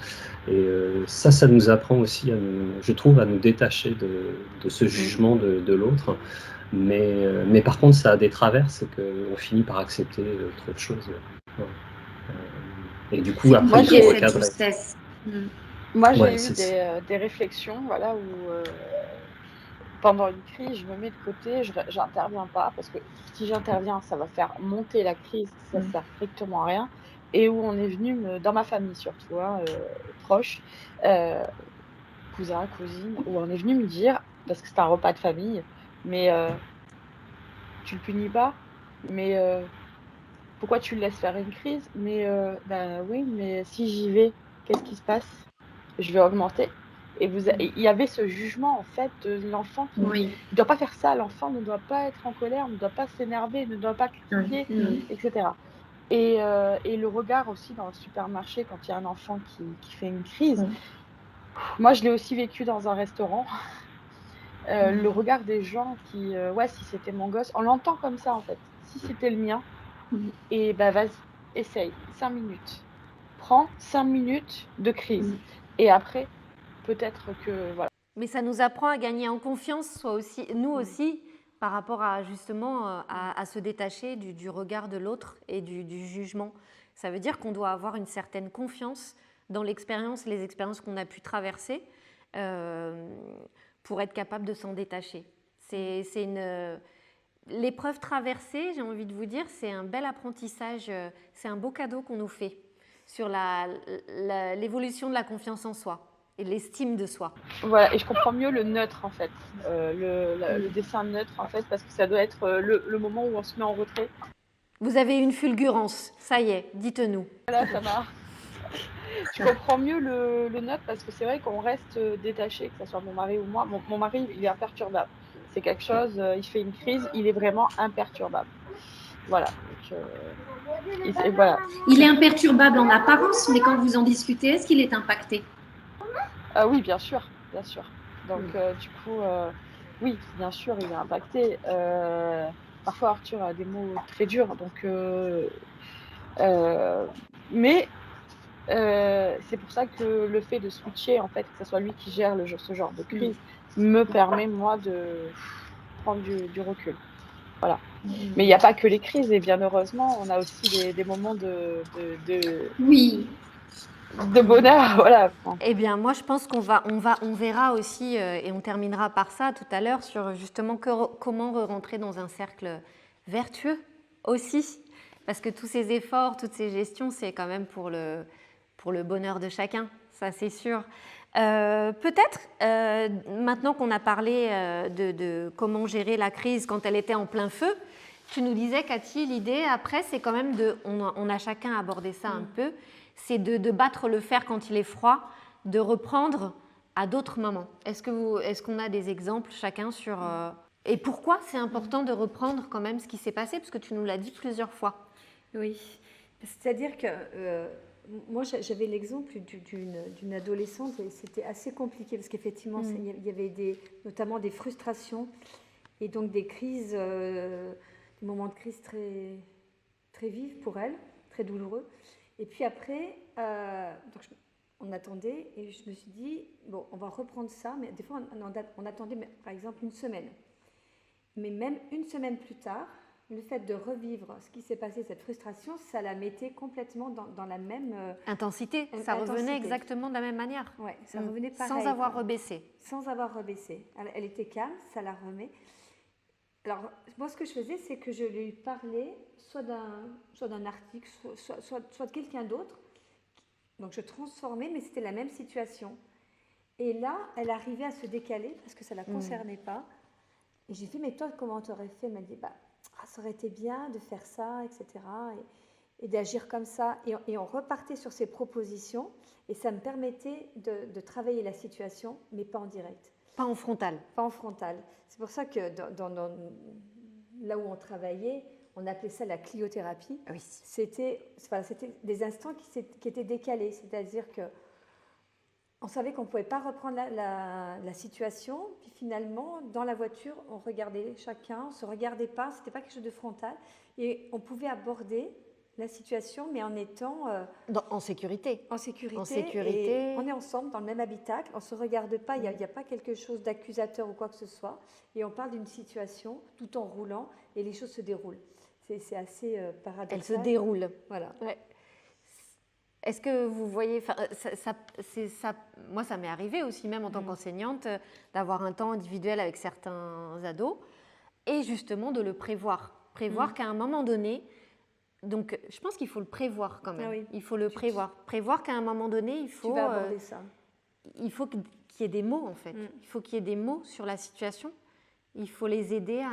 Et ça nous apprend aussi, je trouve, à nous détacher de ce jugement de l'autre. Mais par contre, ça a des travers, c'est qu'on finit par accepter trop de choses. Ouais. Et du coup, C'est après, il compliqué faut cette recadrer. justesse. Moi, j'ai Ouais, eu c'est des réflexions, voilà, où pendant une crise, je me mets de côté, j'interviens pas, parce que si j'interviens, ça va faire monter la crise, ça sert strictement à rien. Et où on est venu dans ma famille surtout, hein, proche, cousin, cousine, où on est venu me dire, parce que c'était un repas de famille, mais tu le punis pas, mais pourquoi tu le laisses faire une crise? Mais bah oui, mais si j'y vais, qu'est-ce qui se passe? Je vais augmenter. Et il y avait ce jugement en fait de l'enfant qui Oui. ne doit pas faire ça, l'enfant ne doit pas être en colère, ne doit pas s'énerver, ne doit pas critiquer, etc. Et le regard aussi dans le supermarché quand il y a un enfant qui fait une crise. Moi, je l'ai aussi vécu dans un restaurant. Le regard des gens qui, ouais, si c'était mon gosse, on l'entend comme ça en fait. Si c'était le mien, et bah vas-y, essaye, 5 minutes. Prends 5 minutes de crise. Et après, peut-être que voilà. Mais ça nous apprend à gagner en confiance, soit aussi, nous aussi, par rapport à justement à se détacher du regard de l'autre et du jugement. Ça veut dire qu'on doit avoir une certaine confiance dans l'expérience, les expériences qu'on a pu traverser pour être capable de s'en détacher. L'épreuve traversée, j'ai envie de vous dire, c'est un bel apprentissage, c'est un beau cadeau qu'on nous fait sur l'évolution de la confiance en soi et de l'estime de soi. Voilà, et je comprends mieux le neutre en fait, le dessin neutre en fait, parce que ça doit être le moment où on se met en retrait. Vous avez une fulgurance, ça y est, dites-nous. Voilà, ça m'a. Je comprends mieux le neutre parce que c'est vrai qu'on reste détaché, que ce soit mon mari ou moi. Mon mari, il est imperturbable. C'est quelque chose, il fait une crise, il est vraiment imperturbable. Voilà. Donc, voilà. Il est imperturbable en apparence, mais quand vous en discutez, est-ce qu'il est impacté? Oui, bien sûr, bien sûr. Donc, du coup, oui, bien sûr, il est impacté. Parfois, Arthur a des mots très durs, donc, mais c'est pour ça que le fait de switcher, en fait, que ce soit lui qui gère ce genre de crise, me permet, moi, de prendre du recul. Voilà. Mais il n'y a pas que les crises, et bien heureusement, on a aussi des moments Oui. de bonheur. Voilà. Eh bien, moi, je pense on verra aussi, et on terminera par ça tout à l'heure, sur justement comment rentrer dans un cercle vertueux aussi. Parce que tous ces efforts, toutes ces gestions, c'est quand même pour le bonheur de chacun, ça c'est sûr. Peut-être, maintenant qu'on a parlé de comment gérer la crise quand elle était en plein feu, tu nous disais, Cathy, l'idée après, c'est quand même on a chacun abordé ça un peu, c'est de battre le fer quand il est froid, de reprendre à d'autres moments. Est-ce qu'on a des exemples chacun sur... Et pourquoi c'est important de reprendre quand même ce qui s'est passé, parce que tu nous l'as dit plusieurs fois. Oui, c'est-à-dire que moi j'avais l'exemple d'une adolescente et c'était assez compliqué parce qu'effectivement il y avait notamment des frustrations et donc des crises, des moments de crise très, très vifs pour elle, très douloureux. Et puis après, on attendait et je me suis dit, bon, on va reprendre ça, mais des fois on attendait par exemple une semaine. Mais même une semaine plus tard, le fait de revivre ce qui s'est passé, cette frustration, ça la mettait complètement dans la même intensité. Ça revenait exactement de la même manière. Oui, ça revenait pareil. Sans avoir rebaissé. Sans avoir rebaissé. Elle était calme, ça la remet. Alors, moi, ce que je faisais, c'est que je lui parlais soit d'un article, soit de quelqu'un d'autre. Donc, je transformais, mais c'était la même situation. Et là, elle arrivait à se décaler parce que ça ne la concernait pas. Et j'ai dit, mais toi, comment tu aurais fait? Elle m'a dit, ça aurait été bien de faire ça, etc. Et d'agir comme ça. Et on repartait sur ces propositions. Et ça me permettait de travailler la situation, mais pas en direct. Pas en frontal. Pas en frontal. C'est pour ça que là où on travaillait, on appelait ça la cliothérapie. C'était des instants qui étaient décalés. C'est-à-dire que On savait qu'on ne pouvait pas reprendre la situation. Puis finalement, dans la voiture, on regardait chacun, on ne se regardait pas, ce n'était pas quelque chose de frontal. Et on pouvait aborder la situation, mais en étant En sécurité. en sécurité. En sécurité. Et on est ensemble dans le même habitacle, on ne se regarde pas, il n'y a pas quelque chose d'accusateur ou quoi que ce soit. Et on parle d'une situation tout en roulant et les choses se déroulent. C'est assez paradoxal. Elle se déroule. Voilà. Ouais. Est-ce que vous voyez, moi ça m'est arrivé aussi même en tant qu'enseignante d'avoir un temps individuel avec certains ados et justement de le prévoir. Prévoir qu'à un moment donné, donc je pense qu'il faut le prévoir quand même. Ah oui. Il faut le prévoir. Prévoir qu'à un moment donné, il faut, Tu vas aborder ça. il faut qu'il y ait des mots en fait. Il faut qu'il y ait des mots sur la situation. Il faut les aider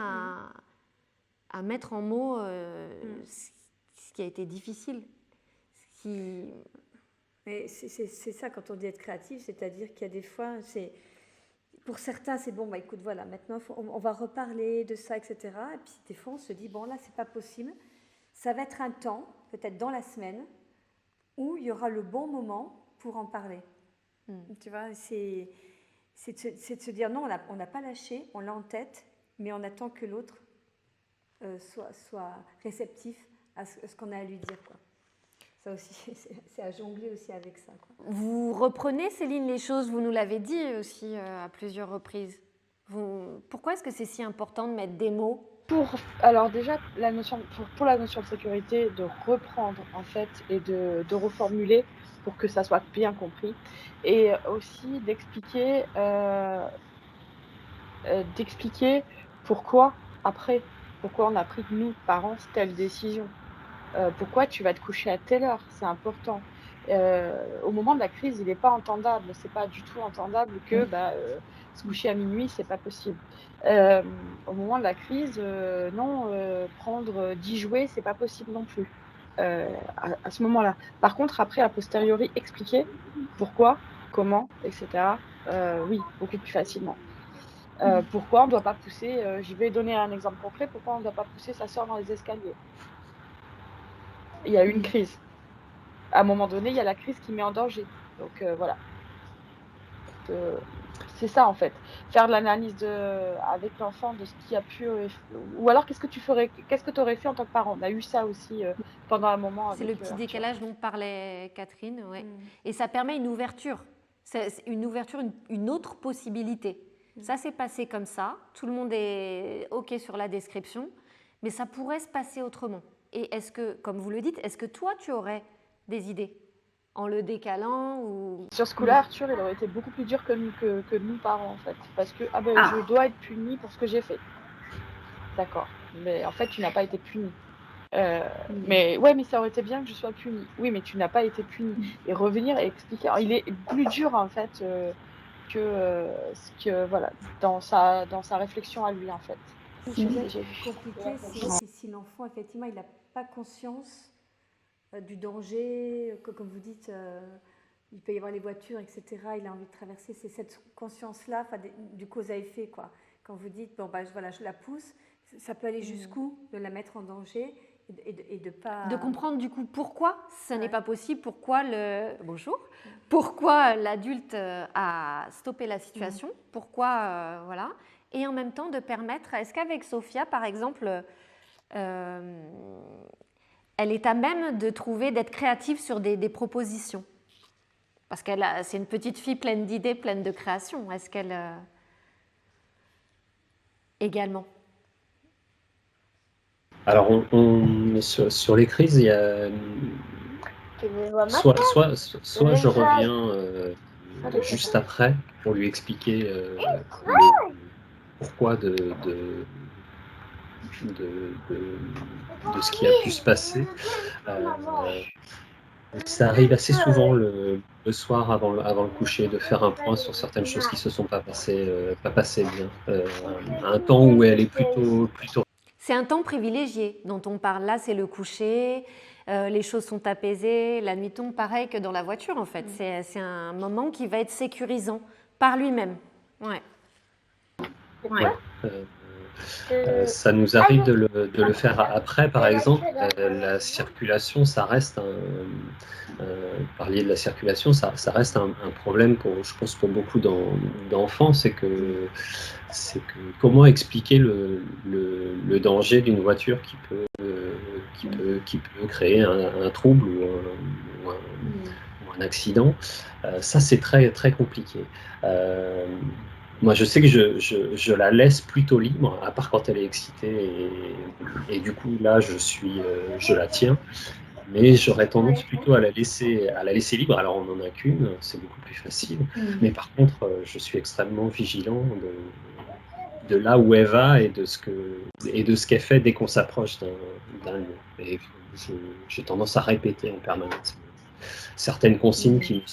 à mettre en mots ce qui a été difficile. Mais c'est ça quand on dit être créatif, c'est-à-dire qu'il y a des fois, pour certains c'est bon, bah écoute voilà, maintenant on va reparler de ça, etc. Et puis des fois on se dit bon là c'est pas possible, ça va être un temps, peut-être dans la semaine, où il y aura le bon moment pour en parler. Tu vois, c'est de se dire non, on n'a pas lâché, on l'a en tête, mais on attend que l'autre soit réceptif à ce qu'on a à lui dire, quoi. Ça aussi, c'est à jongler aussi avec ça, quoi. Vous reprenez, Céline, les choses, vous nous l'avez dit aussi à plusieurs reprises. Pourquoi est-ce que c'est si important de mettre des mots? Alors déjà, pour la notion de sécurité, de reprendre en fait et de reformuler pour que ça soit bien compris. Et aussi d'expliquer pourquoi on a pris, nous, parents, telle décision. Pourquoi tu vas te coucher à telle heure, c'est important. Au moment de la crise, il n'est pas entendable, c'est pas du tout entendable que se coucher à minuit, c'est pas possible. Au moment de la crise, prendre 10 jouets, c'est pas possible non plus. À ce moment-là. Par contre, après, a posteriori, expliquer pourquoi, comment, etc. Oui, beaucoup plus facilement. Pourquoi on ne doit pas pousser, je vais donner un exemple concret, pourquoi on ne doit pas pousser sa sœur dans les escaliers. Il y a eu une crise. À un moment donné, il y a la crise qui met en danger. Donc voilà. C'est ça en fait. Faire de l'analyse avec l'enfant de ce qui a pu. Ou alors qu'est-ce que tu aurais fait en tant que parent? On a eu ça aussi pendant un moment. C'est le petit décalage dont parlait Catherine. Ouais. Et ça permet une ouverture. C'est une ouverture, une autre possibilité. Ça s'est passé comme ça. Tout le monde est OK sur la description. Mais ça pourrait se passer autrement. Et est-ce que, comme vous le dites, est-ce que toi, tu aurais des idées en le décalant ou... Sur ce coup-là, Arthur, il aurait été beaucoup plus dur que nous parents, en fait. Parce que je dois être puni pour ce que j'ai fait. D'accord. Mais en fait, tu n'as pas été puni. Mais ça aurait été bien que je sois punie. Oui, mais tu n'as pas été puni. Et revenir et expliquer. Alors, il est plus dur, en fait, voilà, dans sa réflexion à lui, en fait. C'est compliqué si l'enfant, effectivement, il n'a pas conscience du danger, comme vous dites, il peut y avoir les voitures, etc. Il a envie de traverser. C'est cette conscience-là du cause à effet, quoi. Quand vous dites, bon, voilà, je la pousse, ça peut aller jusqu'où de la mettre en danger et de pas... De comprendre, du coup, pourquoi ça n'est pas possible, pourquoi pourquoi l'adulte a stoppé la situation, pourquoi, voilà... Et en même temps de permettre, est-ce qu'avec Sophia, par exemple, elle est à même de trouver, d'être créative sur des propositions? Parce c'est une petite fille pleine d'idées, pleine de création. Est-ce qu'elle... également? Alors, sur les crises, il y a... Soit je reviens juste après pour lui expliquer pourquoi de ce qui a pu se passer. Ça arrive assez souvent le soir avant le coucher de faire un point sur certaines choses qui se sont pas passées bien. Un temps où elle est plutôt. C'est un temps privilégié dont on parle là, c'est le coucher, les choses sont apaisées, la nuit tombe, pareil que dans la voiture en fait. C'est un moment qui va être sécurisant par lui-même. Ouais. Ça nous arrive de le faire après, par exemple. La circulation, ça reste parliez de la circulation, ça reste un problème je pense, pour beaucoup d'enfants, c'est que comment expliquer le danger d'une voiture qui peut créer un trouble ou un accident. Ça, c'est très, très compliqué. Moi, je sais que je la laisse plutôt libre, à part quand elle est excitée, et du coup, là, je la tiens. Mais j'aurais tendance plutôt à la laisser libre. Alors, on n'en a qu'une, c'est beaucoup plus facile. Mais par contre, je suis extrêmement vigilant de là où elle va et de ce qu'elle fait dès qu'on s'approche d'un lieu. Et j'ai tendance à répéter en permanence certaines consignes qui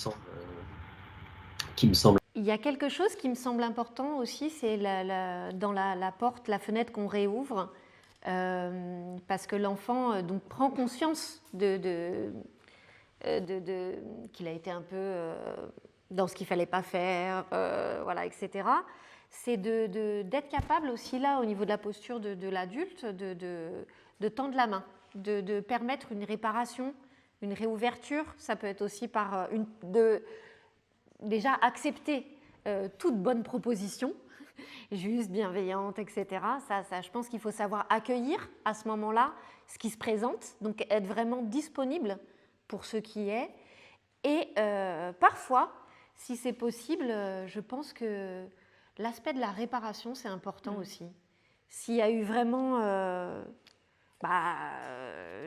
me semblent. Il y a quelque chose qui me semble important aussi, c'est dans la porte, la fenêtre qu'on réouvre, parce que l'enfant donc prend conscience qu'il a été un peu dans ce qu'il ne fallait pas faire, voilà, etc. C'est d'être capable aussi là, au niveau de la posture de l'adulte, de tendre la main, de permettre une réparation, une réouverture. Ça peut être aussi par déjà accepter toute bonne proposition, juste, bienveillante, etc. Ça, je pense qu'il faut savoir accueillir à ce moment-là ce qui se présente, donc être vraiment disponible pour ce qui est. Et parfois, si c'est possible, je pense que l'aspect de la réparation, c'est important aussi. S'il y a eu vraiment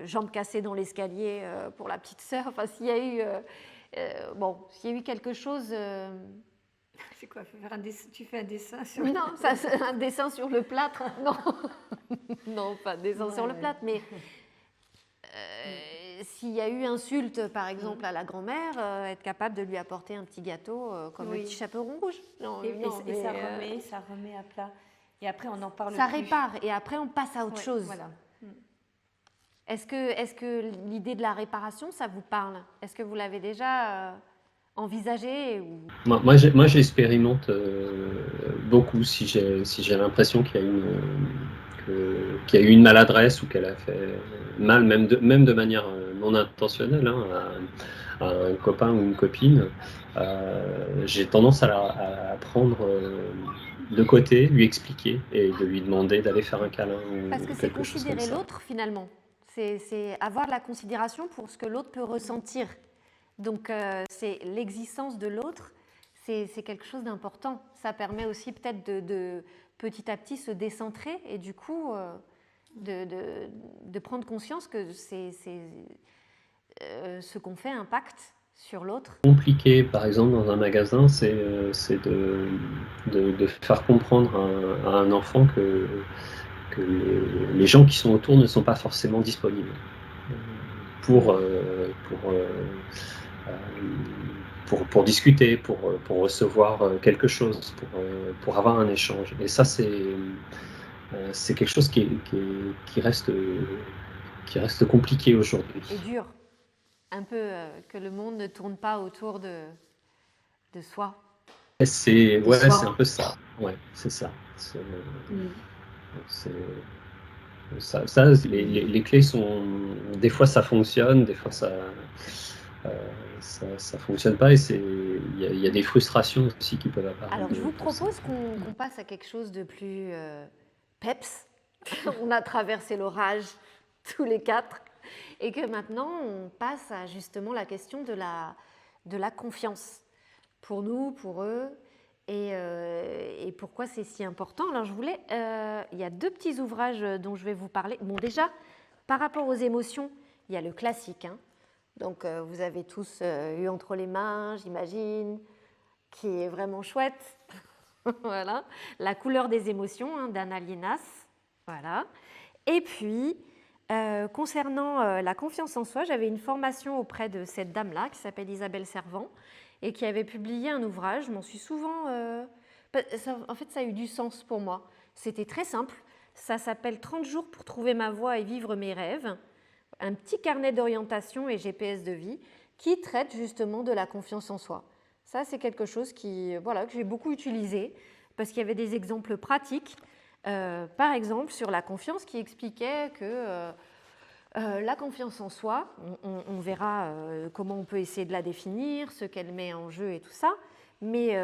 jambes cassées dans l'escalier pour la petite sœur, enfin, s'il y a eu s'il y a eu quelque chose. C'est quoi, tu fais un dessin sur... Non, ça, c'est un dessin sur le plâtre. Non, non, pas un dessin sur le plâtre, mais s'il y a eu insulte, par exemple, à la grand-mère, être capable de lui apporter un petit gâteau comme le petit chaperon rouge. Non, et ça remet à plat. Et après, on en parle. Ça répare, et après, on passe à autre chose. Voilà. Est-ce que l'idée de la réparation, ça vous parle? Est-ce que vous l'avez déjà envisagé ou... Moi, j'expérimente beaucoup si j'ai l'impression qu'il y a eu une maladresse ou qu'elle a fait mal, même de manière non intentionnelle, à un copain ou une copine. J'ai tendance à prendre de côté, lui expliquer et de lui demander d'aller faire un câlin ou Parce que c'est quelque chose comme considérer ça. l'autre finalement. C'est avoir de la considération pour ce que l'autre peut ressentir. Donc c'est l'existence de l'autre, c'est quelque chose d'important. Ça permet aussi peut-être de petit à petit se décentrer et du coup de prendre conscience que ce qu'on fait impacte sur l'autre. Compliqué, par exemple, dans un magasin, c'est de faire comprendre à un enfant que les gens qui sont autour ne sont pas forcément disponibles pour discuter, pour recevoir quelque chose, pour avoir un échange. Et ça, c'est quelque chose qui reste compliqué aujourd'hui. Et dur. Un peu que le monde ne tourne pas autour de soi. C'est un peu ça. Ouais, c'est ça. Les clés sont... Des fois, ça fonctionne, des fois, ça fonctionne pas, et il y a des frustrations aussi qui peuvent apparaître. Alors, je vous propose qu'on passe à quelque chose de plus peps. On a traversé l'orage tous les quatre, et que maintenant, on passe à justement la question de la confiance. Pour nous, pour eux, et pourquoi c'est si important. Alors, il y a deux petits ouvrages dont je vais vous parler. Bon, déjà, par rapport aux émotions, il y a le classique. Donc, vous avez tous eu entre les mains, j'imagine, qui est vraiment chouette. Voilà. La couleur des émotions, d'Anna Lienas. Voilà. Et puis, concernant la confiance en soi, j'avais une formation auprès de cette dame-là, qui s'appelle Isabelle Servant, et qui avait publié un ouvrage. Je m'en suis souvent... en fait, ça a eu du sens pour moi. C'était très simple. Ça s'appelle « 30 jours pour trouver ma voie et vivre mes rêves », un petit carnet d'orientation et GPS de vie qui traite justement de la confiance en soi. Ça, c'est quelque chose que j'ai beaucoup utilisé parce qu'il y avait des exemples pratiques par exemple sur la confiance, qui expliquait que la confiance en soi, on verra comment on peut essayer de la définir, ce qu'elle met en jeu et tout ça, mais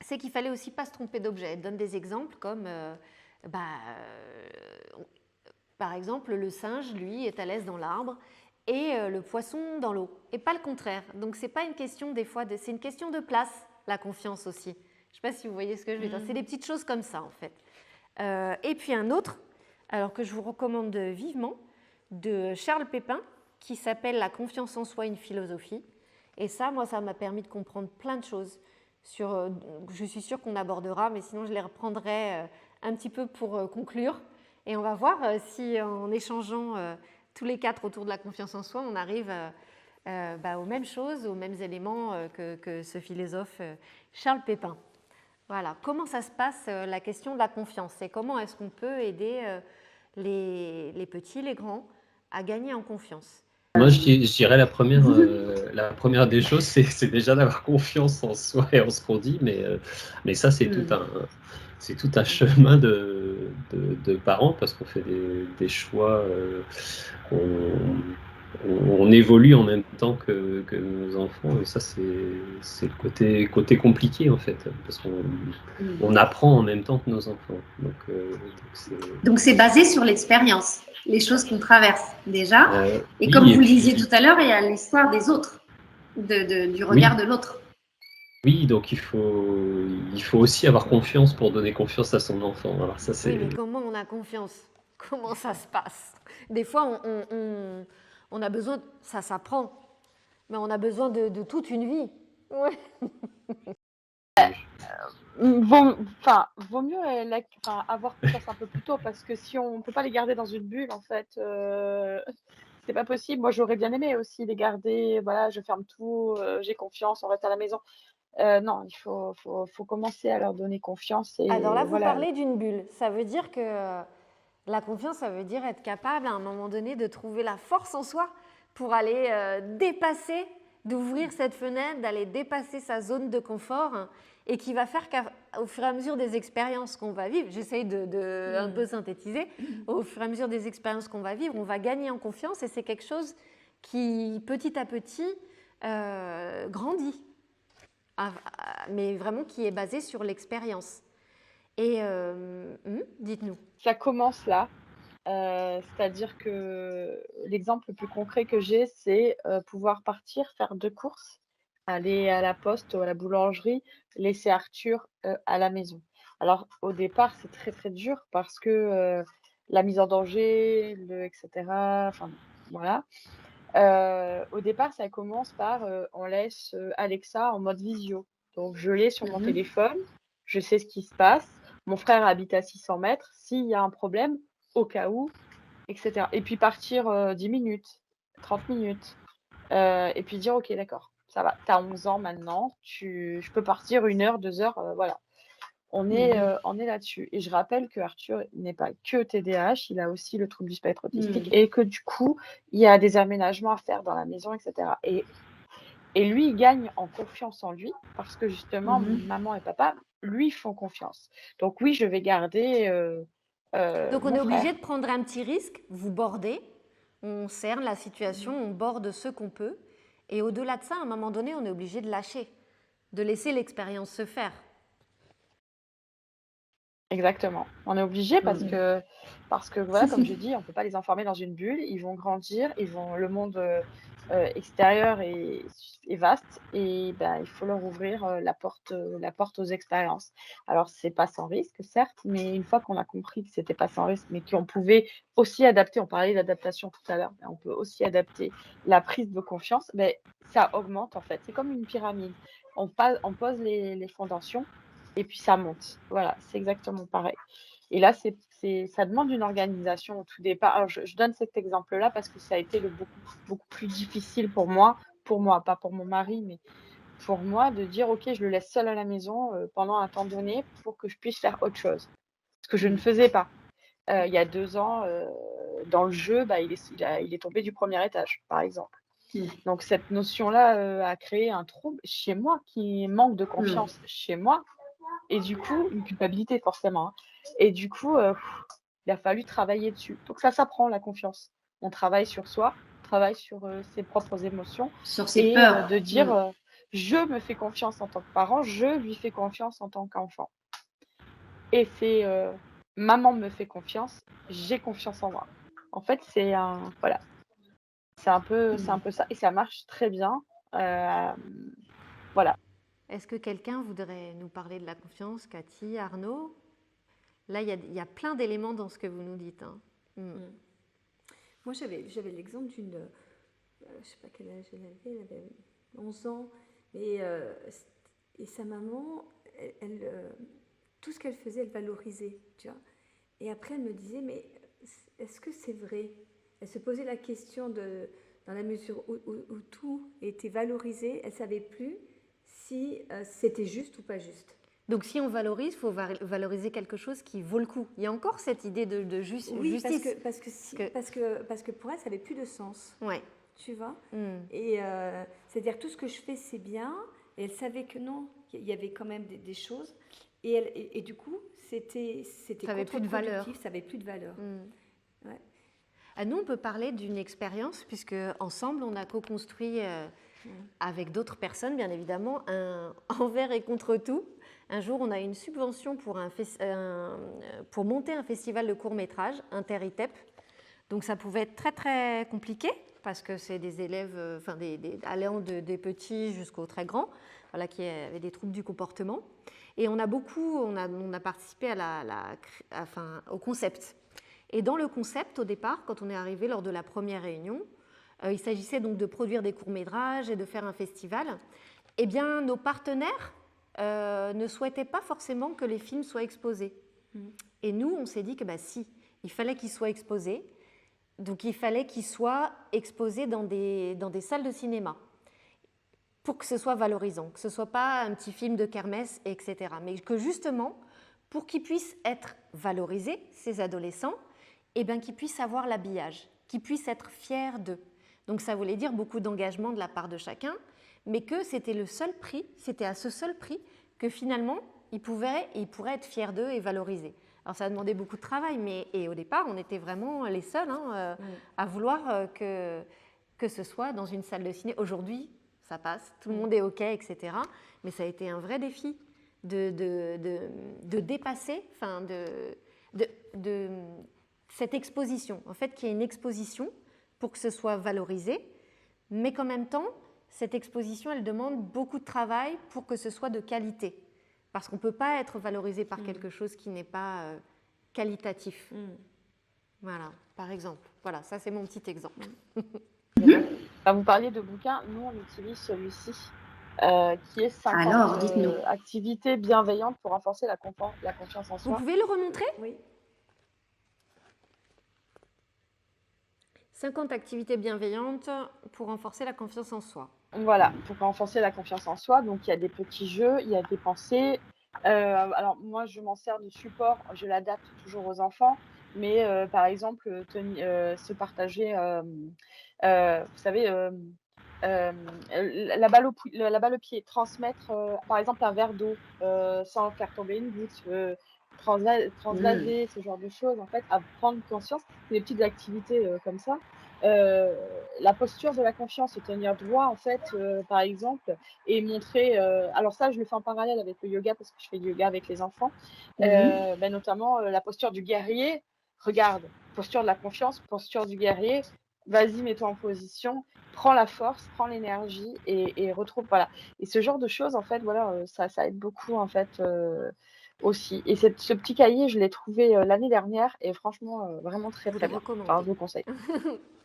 c'est qu'il fallait aussi pas se tromper d'objet. Elle donne des exemples comme, par exemple, le singe, lui, est à l'aise dans l'arbre et le poisson dans l'eau, et pas le contraire. Donc c'est pas une question des fois, c'est une question de place, la confiance aussi. Je sais pas si vous voyez ce que je veux dire. C'est des petites choses comme ça en fait. Et puis un autre, alors que je vous recommande vivement, de Charles Pépin, qui s'appelle La confiance en soi, une philosophie. Et ça, moi, ça m'a permis de comprendre plein de choses. Je suis sûre qu'on abordera, mais sinon je les reprendrai un petit peu pour conclure. Et on va voir si en échangeant tous les quatre autour de la confiance en soi, on arrive aux mêmes choses, aux mêmes éléments que ce philosophe Charles Pépin. Voilà, comment ça se passe la question de la confiance et comment est-ce qu'on peut aider les petits, les grands à gagner en confiance? Moi, je dirais la première des choses, c'est déjà d'avoir confiance en soi et en ce qu'on dit, mais ça, c'est tout un chemin de parents parce qu'on fait des choix, on évolue en même temps que nos enfants, et ça, c'est le côté compliqué, en fait, parce qu'on apprend en même temps que nos enfants. Donc, c'est basé sur l'expérience, les choses qu'on traverse déjà. Et oui, comme vous le disiez tout à l'heure, il y a l'histoire des autres, du regard de l'autre. Oui, donc il faut aussi avoir confiance pour donner confiance à son enfant. Alors ça, c'est... Oui, mais comment on a confiance? Comment ça se passe? Des fois, on a besoin, ça s'apprend, mais on a besoin de toute une vie. Ouais. Vaut mieux avoir confiance un peu plus tôt, parce que si on ne peut pas les garder dans une bulle, en fait, c'est pas possible. Moi, j'aurais bien aimé aussi les garder. Voilà, je ferme tout, j'ai confiance, on reste à la maison. Non, il faut commencer à leur donner confiance. Et Alors là, vous voilà. parlez d'une bulle. Ça veut dire que la confiance, ça veut dire être capable à un moment donné de trouver la force en soi pour aller dépasser, d'ouvrir cette fenêtre, d'aller dépasser sa zone de confort, et qui va faire qu'au fur et à mesure des expériences qu'on va vivre, j'essaye de un peu synthétiser, au fur et à mesure des expériences qu'on va vivre, on va gagner en confiance, et c'est quelque chose qui, petit à petit, grandit, mais vraiment qui est basé sur l'expérience. Et dites-nous. Ça commence là. C'est-à-dire que l'exemple le plus concret que j'ai, c'est pouvoir partir faire 2 courses, aller à la poste ou à la boulangerie, laisser Arthur à la maison. Alors au départ, c'est très, très dur parce que la mise en danger, et cetera, enfin voilà. Au départ, ça commence par on laisse Alexa en mode visio. Donc je l'ai sur mon téléphone, je sais ce qui se passe. Mon frère habite à 600 mètres. S'il y a un problème, au cas où, etc. Et puis partir 10 minutes, 30 minutes. Et puis dire ok, d'accord, ça va, tu as 11 ans maintenant, je peux partir 1 heure, 2 heures, voilà. On est là-dessus. Et je rappelle que Arthur n'est pas que TDAH, il a aussi le trouble du spectre autistique, et que du coup, il y a des aménagements à faire dans la maison, etc. Et lui, il gagne en confiance en lui parce que justement, maman et papa lui font confiance. Donc oui, je vais garder Donc on mon est obligé frère. de prendre un petit risque, vous bordez, on cerne la situation, on borde ce qu'on peut, et au-delà de ça, à un moment donné, on est obligé de lâcher, de laisser l'expérience se faire. Exactement. On est obligé parce que voilà, comme je dis, on peut pas les enfermer dans une bulle. Ils vont grandir, le monde extérieur est vaste, et ben, il faut leur ouvrir la porte aux expériences. Alors c'est pas sans risque, certes, mais une fois qu'on a compris que c'était pas sans risque, mais qu'on pouvait aussi adapter, on parlait d'adaptation tout à l'heure, on peut aussi adapter la prise de confiance, ben, ça augmente en fait. C'est comme une pyramide. On pose les fondations, et puis ça monte. Voilà, c'est exactement pareil. Et là, ça demande une organisation au tout départ. Alors, je donne cet exemple-là parce que ça a été beaucoup plus difficile pour moi, pas pour mon mari, mais pour moi, de dire, OK, je le laisse seul à la maison pendant un temps donné pour que je puisse faire autre chose. Ce que je ne faisais pas. Il y a 2 ans, dans le jeu, bah, il est tombé du 1er étage, par exemple. Donc cette notion-là a créé un trouble chez moi qui manque de confiance chez moi. Et du coup, une culpabilité forcément, hein. Et du coup, il a fallu travailler dessus. Donc ça s'apprend la confiance. On travaille sur soi, on travaille sur, ses propres émotions Sur ses et peurs. de dire, «Je me fais confiance en tant que parent, je lui fais confiance en tant qu'enfant» et c'est, «Maman me fait confiance, j'ai confiance en moi». En fait, c'est un voilà, c'est un peu ça et ça marche très bien. Voilà. Est-ce que quelqu'un voudrait nous parler de la confiance, Cathy, Arnaud? Là, il y a plein d'éléments dans ce que vous nous dites, hein. Moi, j'avais l'exemple d'une, je ne sais pas quel âge elle avait 11 ans, et sa maman, tout ce qu'elle faisait, elle valorisait, tu vois. Et après, elle me disait, mais est-ce que c'est vrai? Elle se posait la question dans la mesure où tout était valorisé, elle ne savait plus si c'était juste ou pas juste. Donc, si on valorise, il faut valoriser quelque chose qui vaut le coup. Il y a encore cette idée de justice. Parce que pour elle, ça n'avait plus de sens. Ouais. Tu vois. Et c'est-à-dire, tout ce que je fais, c'est bien. Et elle savait que non, il y avait quand même des choses. Et du coup, c'était ça n'avait plus de valeur. Ça n'avait plus de valeur. Ouais. Nous, on peut parler d'une expérience, puisque ensemble, on a co-construit avec d'autres personnes, bien évidemment, un envers et contre tout. Un jour, on a eu une subvention pour monter un festival de court-métrage, Inter-ITEP. Donc, ça pouvait être très, très compliqué, parce que c'est des élèves, allant des petits jusqu'aux très grands, voilà, qui avaient des troubles du comportement. Et on a participé au concept. Et dans le concept, au départ, quand on est arrivé lors de la première réunion, il s'agissait donc de produire des courts-métrages et de faire un festival. Eh bien, nos partenaires ne souhaitaient pas forcément que les films soient exposés. Et nous, on s'est dit que si, il fallait qu'ils soient exposés. Donc, il fallait qu'ils soient exposés dans des salles de cinéma pour que ce soit valorisant, que ce ne soit pas un petit film de kermesse, etc. Mais que justement, pour qu'ils puissent être valorisés, ces adolescents, qu'ils puissent avoir l'habillage, qu'ils puissent être fiers d'eux. Donc, ça voulait dire beaucoup d'engagement de la part de chacun, mais que c'était le seul prix, c'était à ce seul prix que finalement, ils pourraient être fiers d'eux et valorisés. Alors, ça a demandé beaucoup de travail, et au départ, on était vraiment les seuls à vouloir que ce soit dans une salle de ciné. Aujourd'hui, ça passe, tout le monde est OK, etc. Mais ça a été un vrai défi de dépasser, de cette exposition. En fait, qu'il y ait une exposition pour que ce soit valorisé, mais qu'en même temps, cette exposition, elle demande beaucoup de travail pour que ce soit de qualité. Parce qu'on ne peut pas être valorisé par quelque chose qui n'est pas qualitatif. Voilà, par exemple. Voilà, ça c'est mon petit exemple. Vous parliez de bouquins, nous on utilise celui-ci, qui est 50 activités bienveillantes pour renforcer la confiance en soi. Vous pouvez le remontrer ? Oui. 50 activités bienveillantes pour renforcer la confiance en soi. Voilà, pour renforcer la confiance en soi. Donc, il y a des petits jeux, il y a des pensées. Alors, moi, je m'en sers de support, je l'adapte toujours aux enfants. Mais, par exemple, se partager, vous savez, la balle au pied, transmettre, par exemple, un verre d'eau sans faire tomber une goutte, transvaser, ce genre de choses, en fait, à prendre conscience. Des petites activités comme ça. La posture de la confiance, se tenir droit, en fait, par exemple, et montrer. Alors ça, je le fais en parallèle avec le yoga parce que je fais du yoga avec les enfants. Notamment la posture du guerrier. Regarde, posture de la confiance, posture du guerrier. Vas-y, mets-toi en position, prends la force, prends l'énergie et retrouve. Voilà. Et ce genre de choses, en fait, voilà, ça aide beaucoup, en fait. Aussi. Et ce petit cahier, je l'ai trouvé l'année dernière et franchement, vraiment très, très bien. Enfin, je vous le conseille.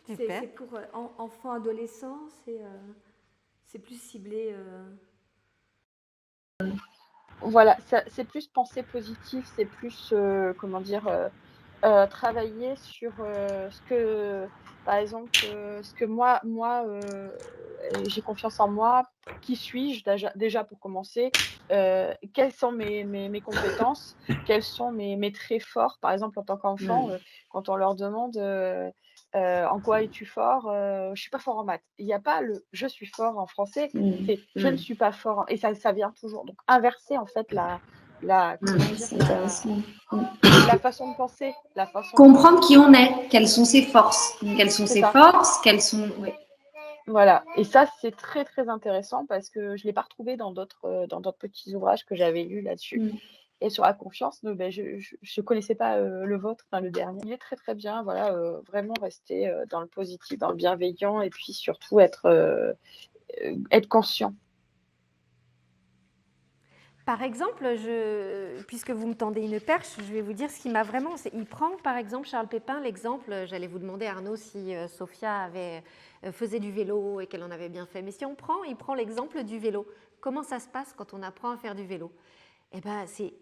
C'est pour enfants, adolescents, c'est plus ciblé. Voilà, c'est plus pensée positive, c'est plus, comment dire, travailler sur ce que, par exemple, ce que moi j'ai confiance en moi. Qui suis-je déjà pour commencer? Quelles sont mes compétences? Quels sont mes traits forts? Par exemple, en tant qu'enfant, quand on leur demande en quoi es-tu fort? Je suis pas fort en maths. Il n'y a pas le je suis fort en français, c'est je ne suis pas fort. Et ça vient toujours. Donc, inverser en fait comment dire, C'est intéressant. la façon de penser, la façon Comprendre qui on est, quelles sont ses forces. Quelles sont C'est ses ça. forces, quelles sont. Ouais. Voilà, et ça, c'est très, très intéressant parce que je l'ai pas retrouvé dans d'autres petits ouvrages que j'avais lus là-dessus. Mm. Et sur la confiance, je connaissais pas le vôtre, enfin le dernier. Il est très, très bien, voilà, vraiment rester dans le positif, dans le bienveillant et puis surtout être conscient. Par exemple, puisque vous me tendez une perche, je vais vous dire ce qui m'a vraiment. Il prend, par exemple, Charles Pépin, l'exemple. J'allais vous demander, Arnaud, si Sophia faisait du vélo et qu'elle en avait bien fait. Mais si il prend l'exemple du vélo. Comment ça se passe quand on apprend à faire du vélo? Eh ben, c'est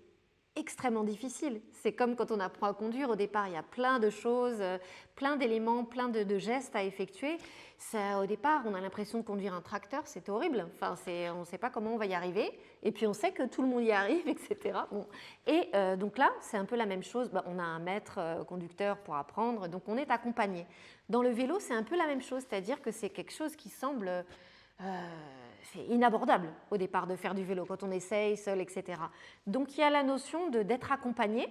extrêmement difficile. C'est comme quand on apprend à conduire. Au départ, il y a plein de choses, plein d'éléments, plein de gestes à effectuer. Au départ, on a l'impression de conduire un tracteur, c'est horrible. Enfin, on ne sait pas comment on va y arriver. Et puis, on sait que tout le monde y arrive, etc. Bon. Et donc là, c'est un peu la même chose. On a un maître conducteur pour apprendre, donc on est accompagné. Dans le vélo, c'est un peu la même chose, c'est-à-dire que c'est quelque chose qui semble... c'est inabordable au départ de faire du vélo quand on essaye seul, etc. Donc il y a la notion d'être accompagné,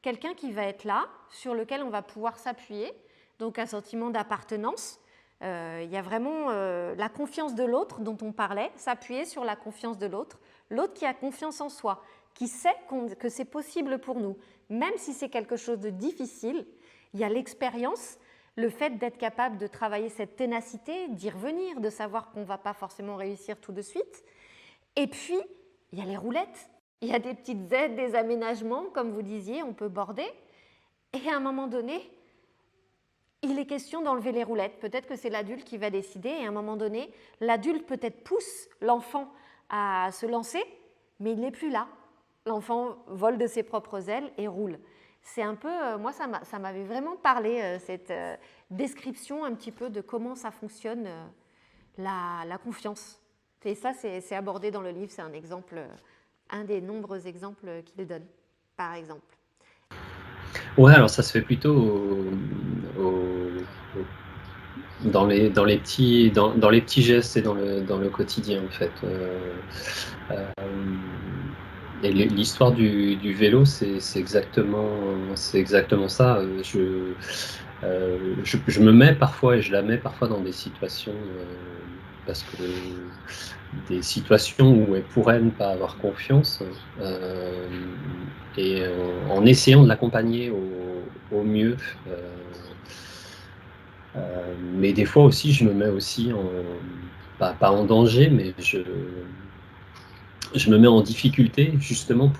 quelqu'un qui va être là, sur lequel on va pouvoir s'appuyer, donc un sentiment d'appartenance. Il y a vraiment la confiance de l'autre dont on parlait, s'appuyer sur la confiance de l'autre, l'autre qui a confiance en soi, qui sait que c'est possible pour nous. Même si c'est quelque chose de difficile, il y a l'expérience, le fait d'être capable de travailler cette ténacité, d'y revenir, de savoir qu'on ne va pas forcément réussir tout de suite. Et puis, il y a les roulettes, il y a des petites aides, des aménagements, comme vous disiez, on peut border. Et à un moment donné, il est question d'enlever les roulettes. Peut-être que c'est l'adulte qui va décider, et à un moment donné, l'adulte peut-être pousse l'enfant à se lancer, mais il n'est plus là. L'enfant vole de ses propres ailes et roule. C'est un peu, moi ça m'avait vraiment parlé, cette description un petit peu de comment ça fonctionne, la confiance. Et ça, c'est abordé dans le livre, c'est un exemple, un des nombreux exemples qu'il donne, par exemple. Ouais, alors ça se fait plutôt dans les petits gestes et dans le quotidien, en fait. Et l'histoire du vélo, c'est exactement ça. Je me mets parfois, et je la mets parfois dans des situations, parce que des situations où elle pourrait ne pas avoir confiance, et en essayant de l'accompagner au mieux. Mais des fois aussi, je me mets aussi pas en danger, mais je me mets en difficulté justement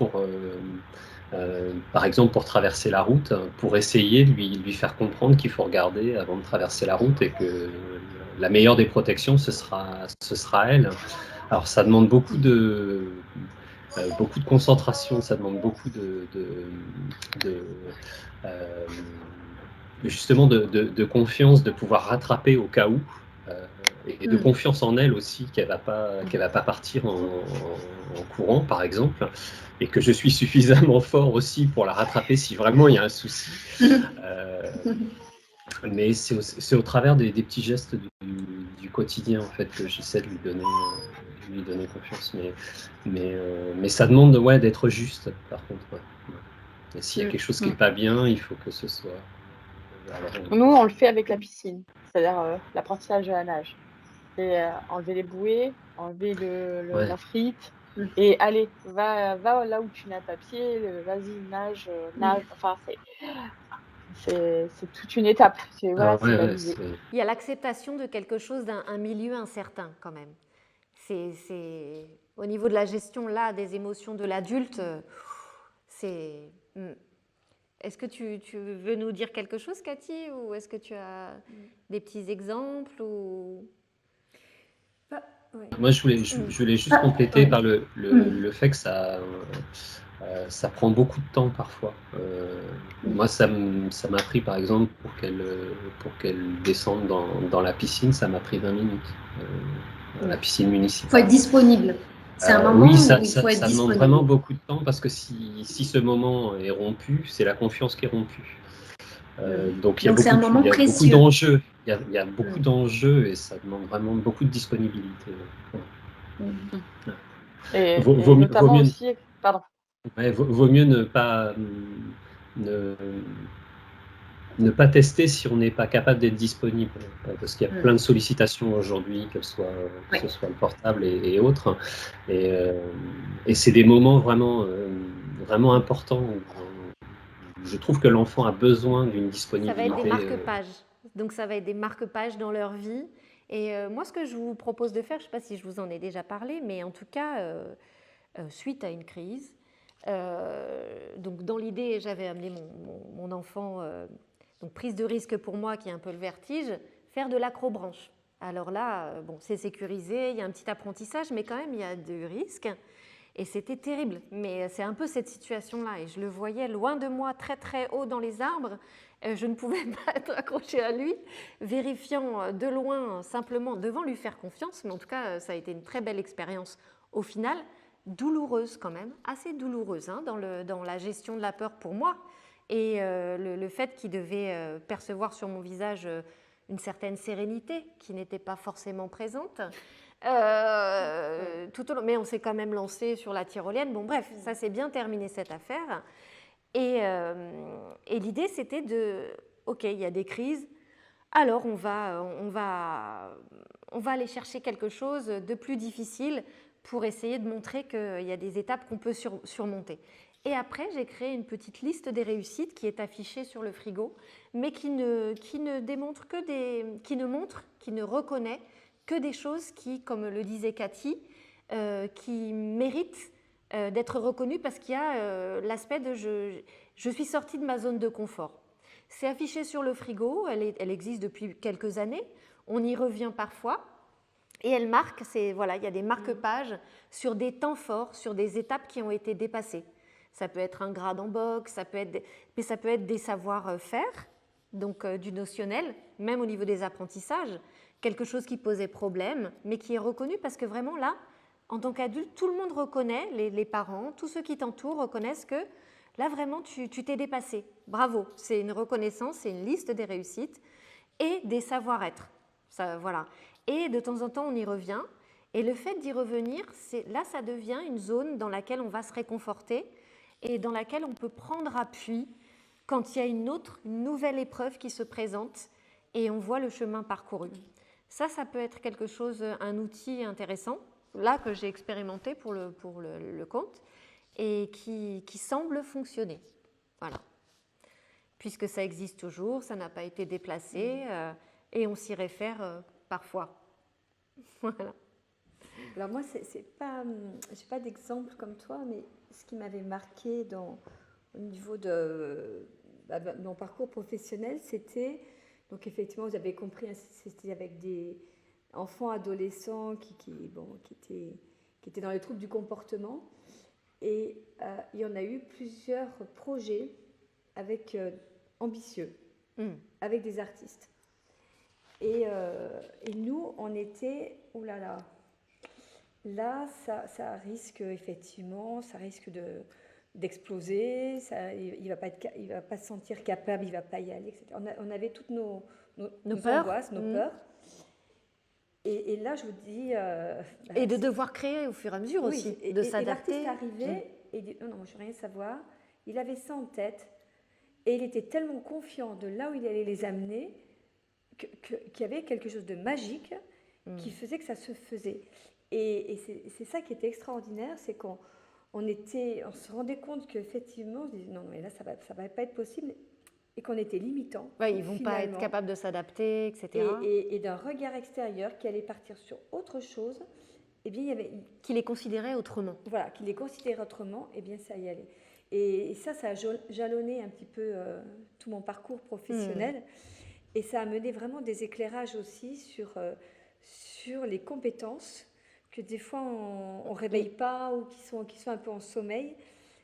par exemple, pour traverser la route, pour essayer de lui faire comprendre qu'il faut regarder avant de traverser la route et que la meilleure des protections, ce sera elle. Alors, ça demande beaucoup de concentration, ça demande beaucoup justement de confiance, de pouvoir rattraper au cas où. Et de confiance en elle aussi, qu'elle va pas partir en courant, par exemple, et que je suis suffisamment fort aussi pour la rattraper si vraiment il y a un souci. Mais c'est au travers des petits gestes du quotidien, en fait, que j'essaie de lui donner confiance. Mais ça demande, ouais, d'être juste, par contre. Ouais. Et s'il y a quelque chose qui n'est pas bien, il faut que ce soit... Nous, on le fait avec la piscine, c'est-à-dire l'apprentissage de la nage. C'est enlever les bouées, enlever la frite, et allez, va là où tu n'as pas pied, vas-y, nage. Enfin, c'est toute une étape. C'est validé. Il y a l'acceptation de quelque chose d'un milieu incertain, quand même. C'est au niveau de la gestion là des émotions de l'adulte, c'est... Est-ce que tu veux nous dire quelque chose, Cathy, ou est-ce que tu as des petits exemples ou... Moi, je voulais juste compléter par le fait que ça prend beaucoup de temps parfois. Moi, ça m'a pris, par exemple, pour qu'elle descende dans la piscine, ça m'a pris 20 minutes. La piscine municipale. Il faut être disponible. C'est un moment où il faut être disponible. Ça demande vraiment beaucoup de temps parce que si ce moment est rompu, c'est la confiance qui est rompue. Donc il y a beaucoup d'enjeux. Il y a beaucoup d'enjeux et ça demande vraiment beaucoup de disponibilité. Et notamment aussi, pardon. Ouais, vaut mieux ne, ne pas tester si on n'est pas capable d'être disponible. Parce qu'il y a plein de sollicitations aujourd'hui, que ce soit le portable et autres. Et c'est des moments vraiment importants où je trouve que l'enfant a besoin d'une Ça va être des disponibilité. marque-pages. Donc, ça va être des marque-pages dans leur vie. Et moi, ce que je vous propose de faire, je ne sais pas si je vous en ai déjà parlé, mais en tout cas, suite à une crise, donc dans l'idée, j'avais amené mon enfant, donc prise de risque pour moi, qui est un peu le vertige, faire de l'acrobranche. Alors là, bon, c'est sécurisé, il y a un petit apprentissage, mais quand même, il y a du risque. Et c'était terrible, mais c'est un peu cette situation-là. Et je le voyais loin de moi, très très haut dans les arbres. Je ne pouvais pas être accrochée à lui, vérifiant de loin, simplement devant lui faire confiance. Mais en tout cas, ça a été une très belle expérience au final, douloureuse quand même, assez douloureuse hein, dans la gestion de la peur pour moi. Et le fait qu'il devait percevoir sur mon visage une certaine sérénité qui n'était pas forcément présente. Tout au long, mais on s'est quand même lancé sur la tyrolienne. Bon, bref, ça s'est bien terminé cette affaire. Et l'idée, c'était ok, il y a des crises, alors on va aller chercher quelque chose de plus difficile pour essayer de montrer qu'il y a des étapes qu'on peut surmonter. Et après, j'ai créé une petite liste des réussites qui est affichée sur le frigo, mais qui ne démontre qui ne reconnaît que des choses qui, comme le disait Cathy, qui méritent d'être reconnues parce qu'il y a l'aspect de je suis sortie de ma zone de confort. C'est affiché sur le frigo, elle existe depuis quelques années, on y revient parfois, et elle marque, voilà, il y a des marque-pages sur des temps forts, sur des étapes qui ont été dépassées. Ça peut être un grade en boxe, mais ça peut être des savoir-faire, donc du notionnel, même au niveau des apprentissages, quelque chose qui posait problème, mais qui est reconnu parce que vraiment là, en tant qu'adulte, tout le monde reconnaît, les parents, tous ceux qui t'entourent reconnaissent que là vraiment tu t'es dépassé. Bravo, c'est une reconnaissance, c'est une liste des réussites et des savoir-être. Voilà. Et de temps en temps, on y revient. Et le fait d'y revenir, là, ça devient une zone dans laquelle on va se réconforter et dans laquelle on peut prendre appui quand il y a une nouvelle épreuve qui se présente et on voit le chemin parcouru. Ça peut être quelque chose, un outil intéressant, là que j'ai expérimenté pour le compte et qui semble fonctionner. Voilà. Puisque ça existe toujours, ça n'a pas été déplacé et on s'y réfère parfois. Voilà. Alors moi, je n'ai pas d'exemple comme toi, mais ce qui m'avait marqué au niveau de mon parcours professionnel, c'était, donc effectivement, vous avez compris, c'était avec des enfants, adolescents qui étaient dans les troubles du comportement. Et il y en a eu plusieurs projets ambitieux, avec des artistes. Et nous, on était, oh là là, là, ça risque effectivement, ça risque d'exploser, il va pas se sentir capable, il va pas y aller, etc. On avait toutes nos peurs, angoisses, nos peurs. Et là, je vous dis... et de devoir créer au fur et à mesure aussi, de s'adapter. Et l'artiste arrivait et dit, non, je ne veux rien savoir. Il avait ça en tête et il était tellement confiant de là où il allait les amener qu'il y avait quelque chose de magique qui faisait que ça se faisait. Et c'est ça qui était extraordinaire, c'est qu'on se rendait compte qu'effectivement, on se disait non, mais là, ça va pas être possible, et qu'on était limitant. Ouais, ils ne vont pas être capables de s'adapter, etc. Et d'un regard extérieur qui allait partir sur autre chose, eh bien, il y avait... Qui les considérait autrement. Voilà, qui les considérait autrement, eh bien, ça y allait. Et ça a jalonné un petit peu tout mon parcours professionnel. Et ça a mené vraiment des éclairages aussi sur les compétences que des fois on ne réveille pas ou qui sont un peu en sommeil,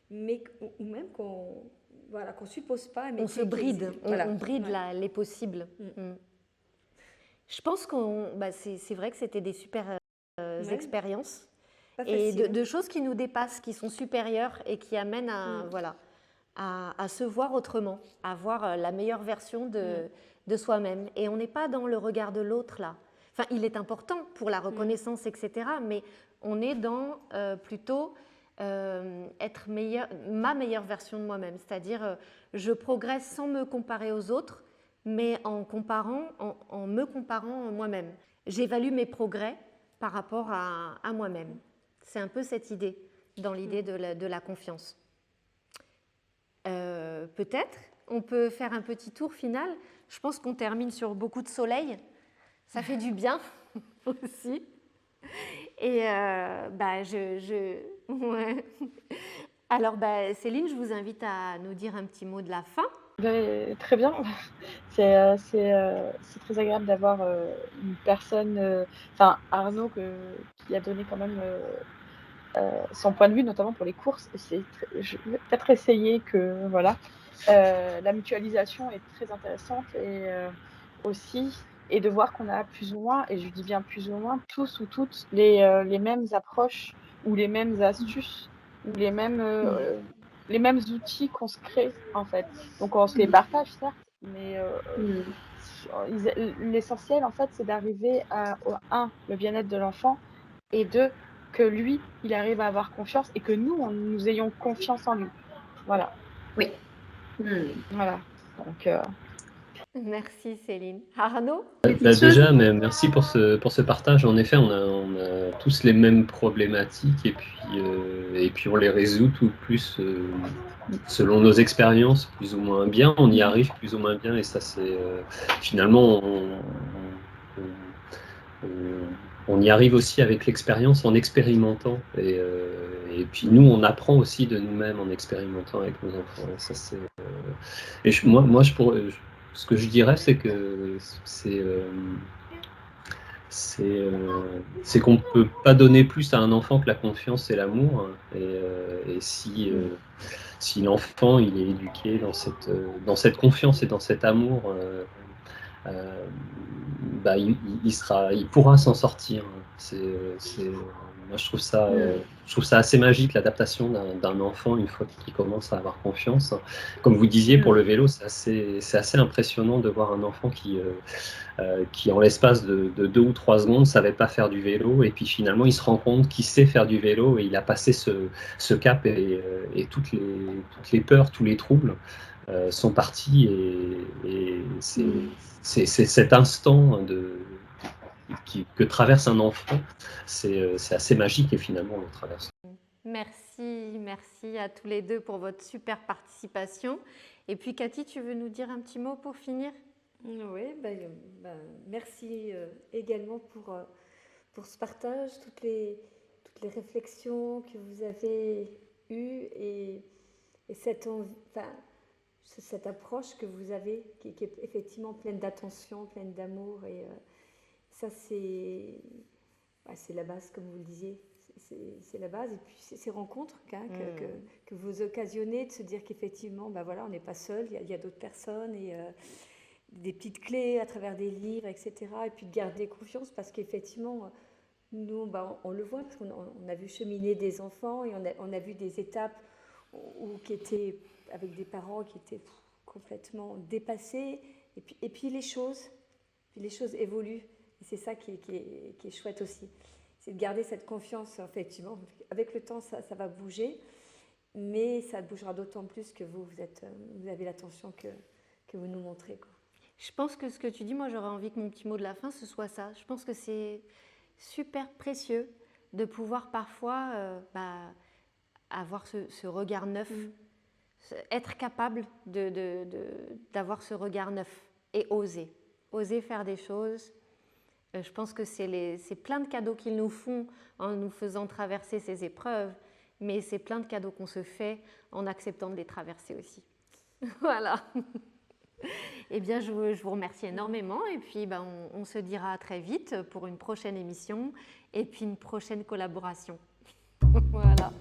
mais ou même qu'on ne suppose pas. Mais on se bride, on bride les possibles. Je pense c'est vrai que c'était des super expériences et de choses qui nous dépassent, qui sont supérieures et qui amènent à se voir autrement, à voir la meilleure version de soi-même. Et on n'est pas dans le regard de l'autre là. Enfin, il est important pour la reconnaissance, etc. Mais on est dans plutôt être ma meilleure version de moi-même, c'est-à-dire je progresse sans me comparer aux autres, mais en me comparant moi-même. J'évalue mes progrès par rapport à moi-même. C'est un peu cette idée, dans l'idée de la confiance. Peut-être, on peut faire un petit tour final. Je pense qu'on termine sur beaucoup de soleil. Ça fait du bien aussi. Et ouais. Alors, Céline, je vous invite à nous dire un petit mot de la fin. Très bien. C'est très agréable d'avoir une personne, enfin Arnaud, qui a donné quand même son point de vue, notamment pour les courses. Je vais peut-être essayer que voilà. La mutualisation est très intéressante et aussi, et de voir qu'on a plus ou moins, et je dis bien plus ou moins, tous ou toutes les mêmes approches ou les mêmes astuces ou les mêmes outils qu'on se crée en fait. Donc on se les partage certes, mais l'essentiel en fait c'est d'arriver à le bien-être de l'enfant, et 2, que lui il arrive à avoir confiance et que nous ayons confiance en lui. Voilà. Oui. Voilà. Donc Merci Céline. Arnaud? Déjà, mais merci pour ce partage. En effet, on a tous les mêmes problématiques et puis on les résout tout plus selon nos expériences, plus ou moins bien. On y arrive plus ou moins bien et ça, c'est finalement, on y arrive aussi avec l'expérience en expérimentant. Et puis nous, on apprend aussi de nous-mêmes en expérimentant avec nos enfants. Et ça, c'est, et ce que je dirais, c'est que c'est qu'on ne peut pas donner plus à un enfant que la confiance et l'amour. Et si l'enfant il est éduqué dans cette confiance et dans cet amour, il pourra s'en sortir. Moi, je trouve ça assez magique, l'adaptation d'un enfant une fois qu'il commence à avoir confiance. Comme vous disiez, pour le vélo, c'est assez impressionnant de voir un enfant qui en l'espace de 2 ou 3 secondes, ne savait pas faire du vélo, et puis finalement, il se rend compte qu'il sait faire du vélo, et il a passé ce cap, et toutes les peurs, tous les troubles sont partis, et c'est cet instant que traverse un enfant, c'est assez magique, et finalement, on le traverse. Merci à tous les deux pour votre super participation. Et puis Cathy, tu veux nous dire un petit mot pour finir? Oui, merci également pour ce partage, toutes les réflexions que vous avez eues et cette approche que vous avez qui est effectivement pleine d'attention, pleine d'amour. Et ça, c'est la base, comme vous le disiez. C'est la base. Et puis ces rencontres que vous occasionnez, de se dire qu'effectivement, on n'est pas seul, il y a d'autres personnes, et des petites clés à travers des livres, etc. Et puis de garder confiance, parce qu'effectivement, nous, on le voit, parce qu'on a vu cheminer des enfants, et on a vu des étapes qui étaient avec des parents qui étaient complètement dépassés, et puis les choses évoluent, et c'est ça qui est chouette aussi, c'est de garder cette confiance. Effectivement, avec le temps, ça va bouger, mais ça bougera d'autant plus que vous avez l'attention que vous nous montrez, quoi. Je pense que ce que tu dis, moi j'aurais envie que mon petit mot de la fin ce soit ça. Je pense que c'est super précieux de pouvoir parfois avoir ce regard neuf, être capable d'avoir ce regard neuf et oser faire des choses. Je pense que c'est plein de cadeaux qu'ils nous font en nous faisant traverser ces épreuves, mais c'est plein de cadeaux qu'on se fait en acceptant de les traverser aussi. Voilà. Eh bien, je vous remercie énormément, et puis on se dira très vite pour une prochaine émission et puis une prochaine collaboration. Voilà.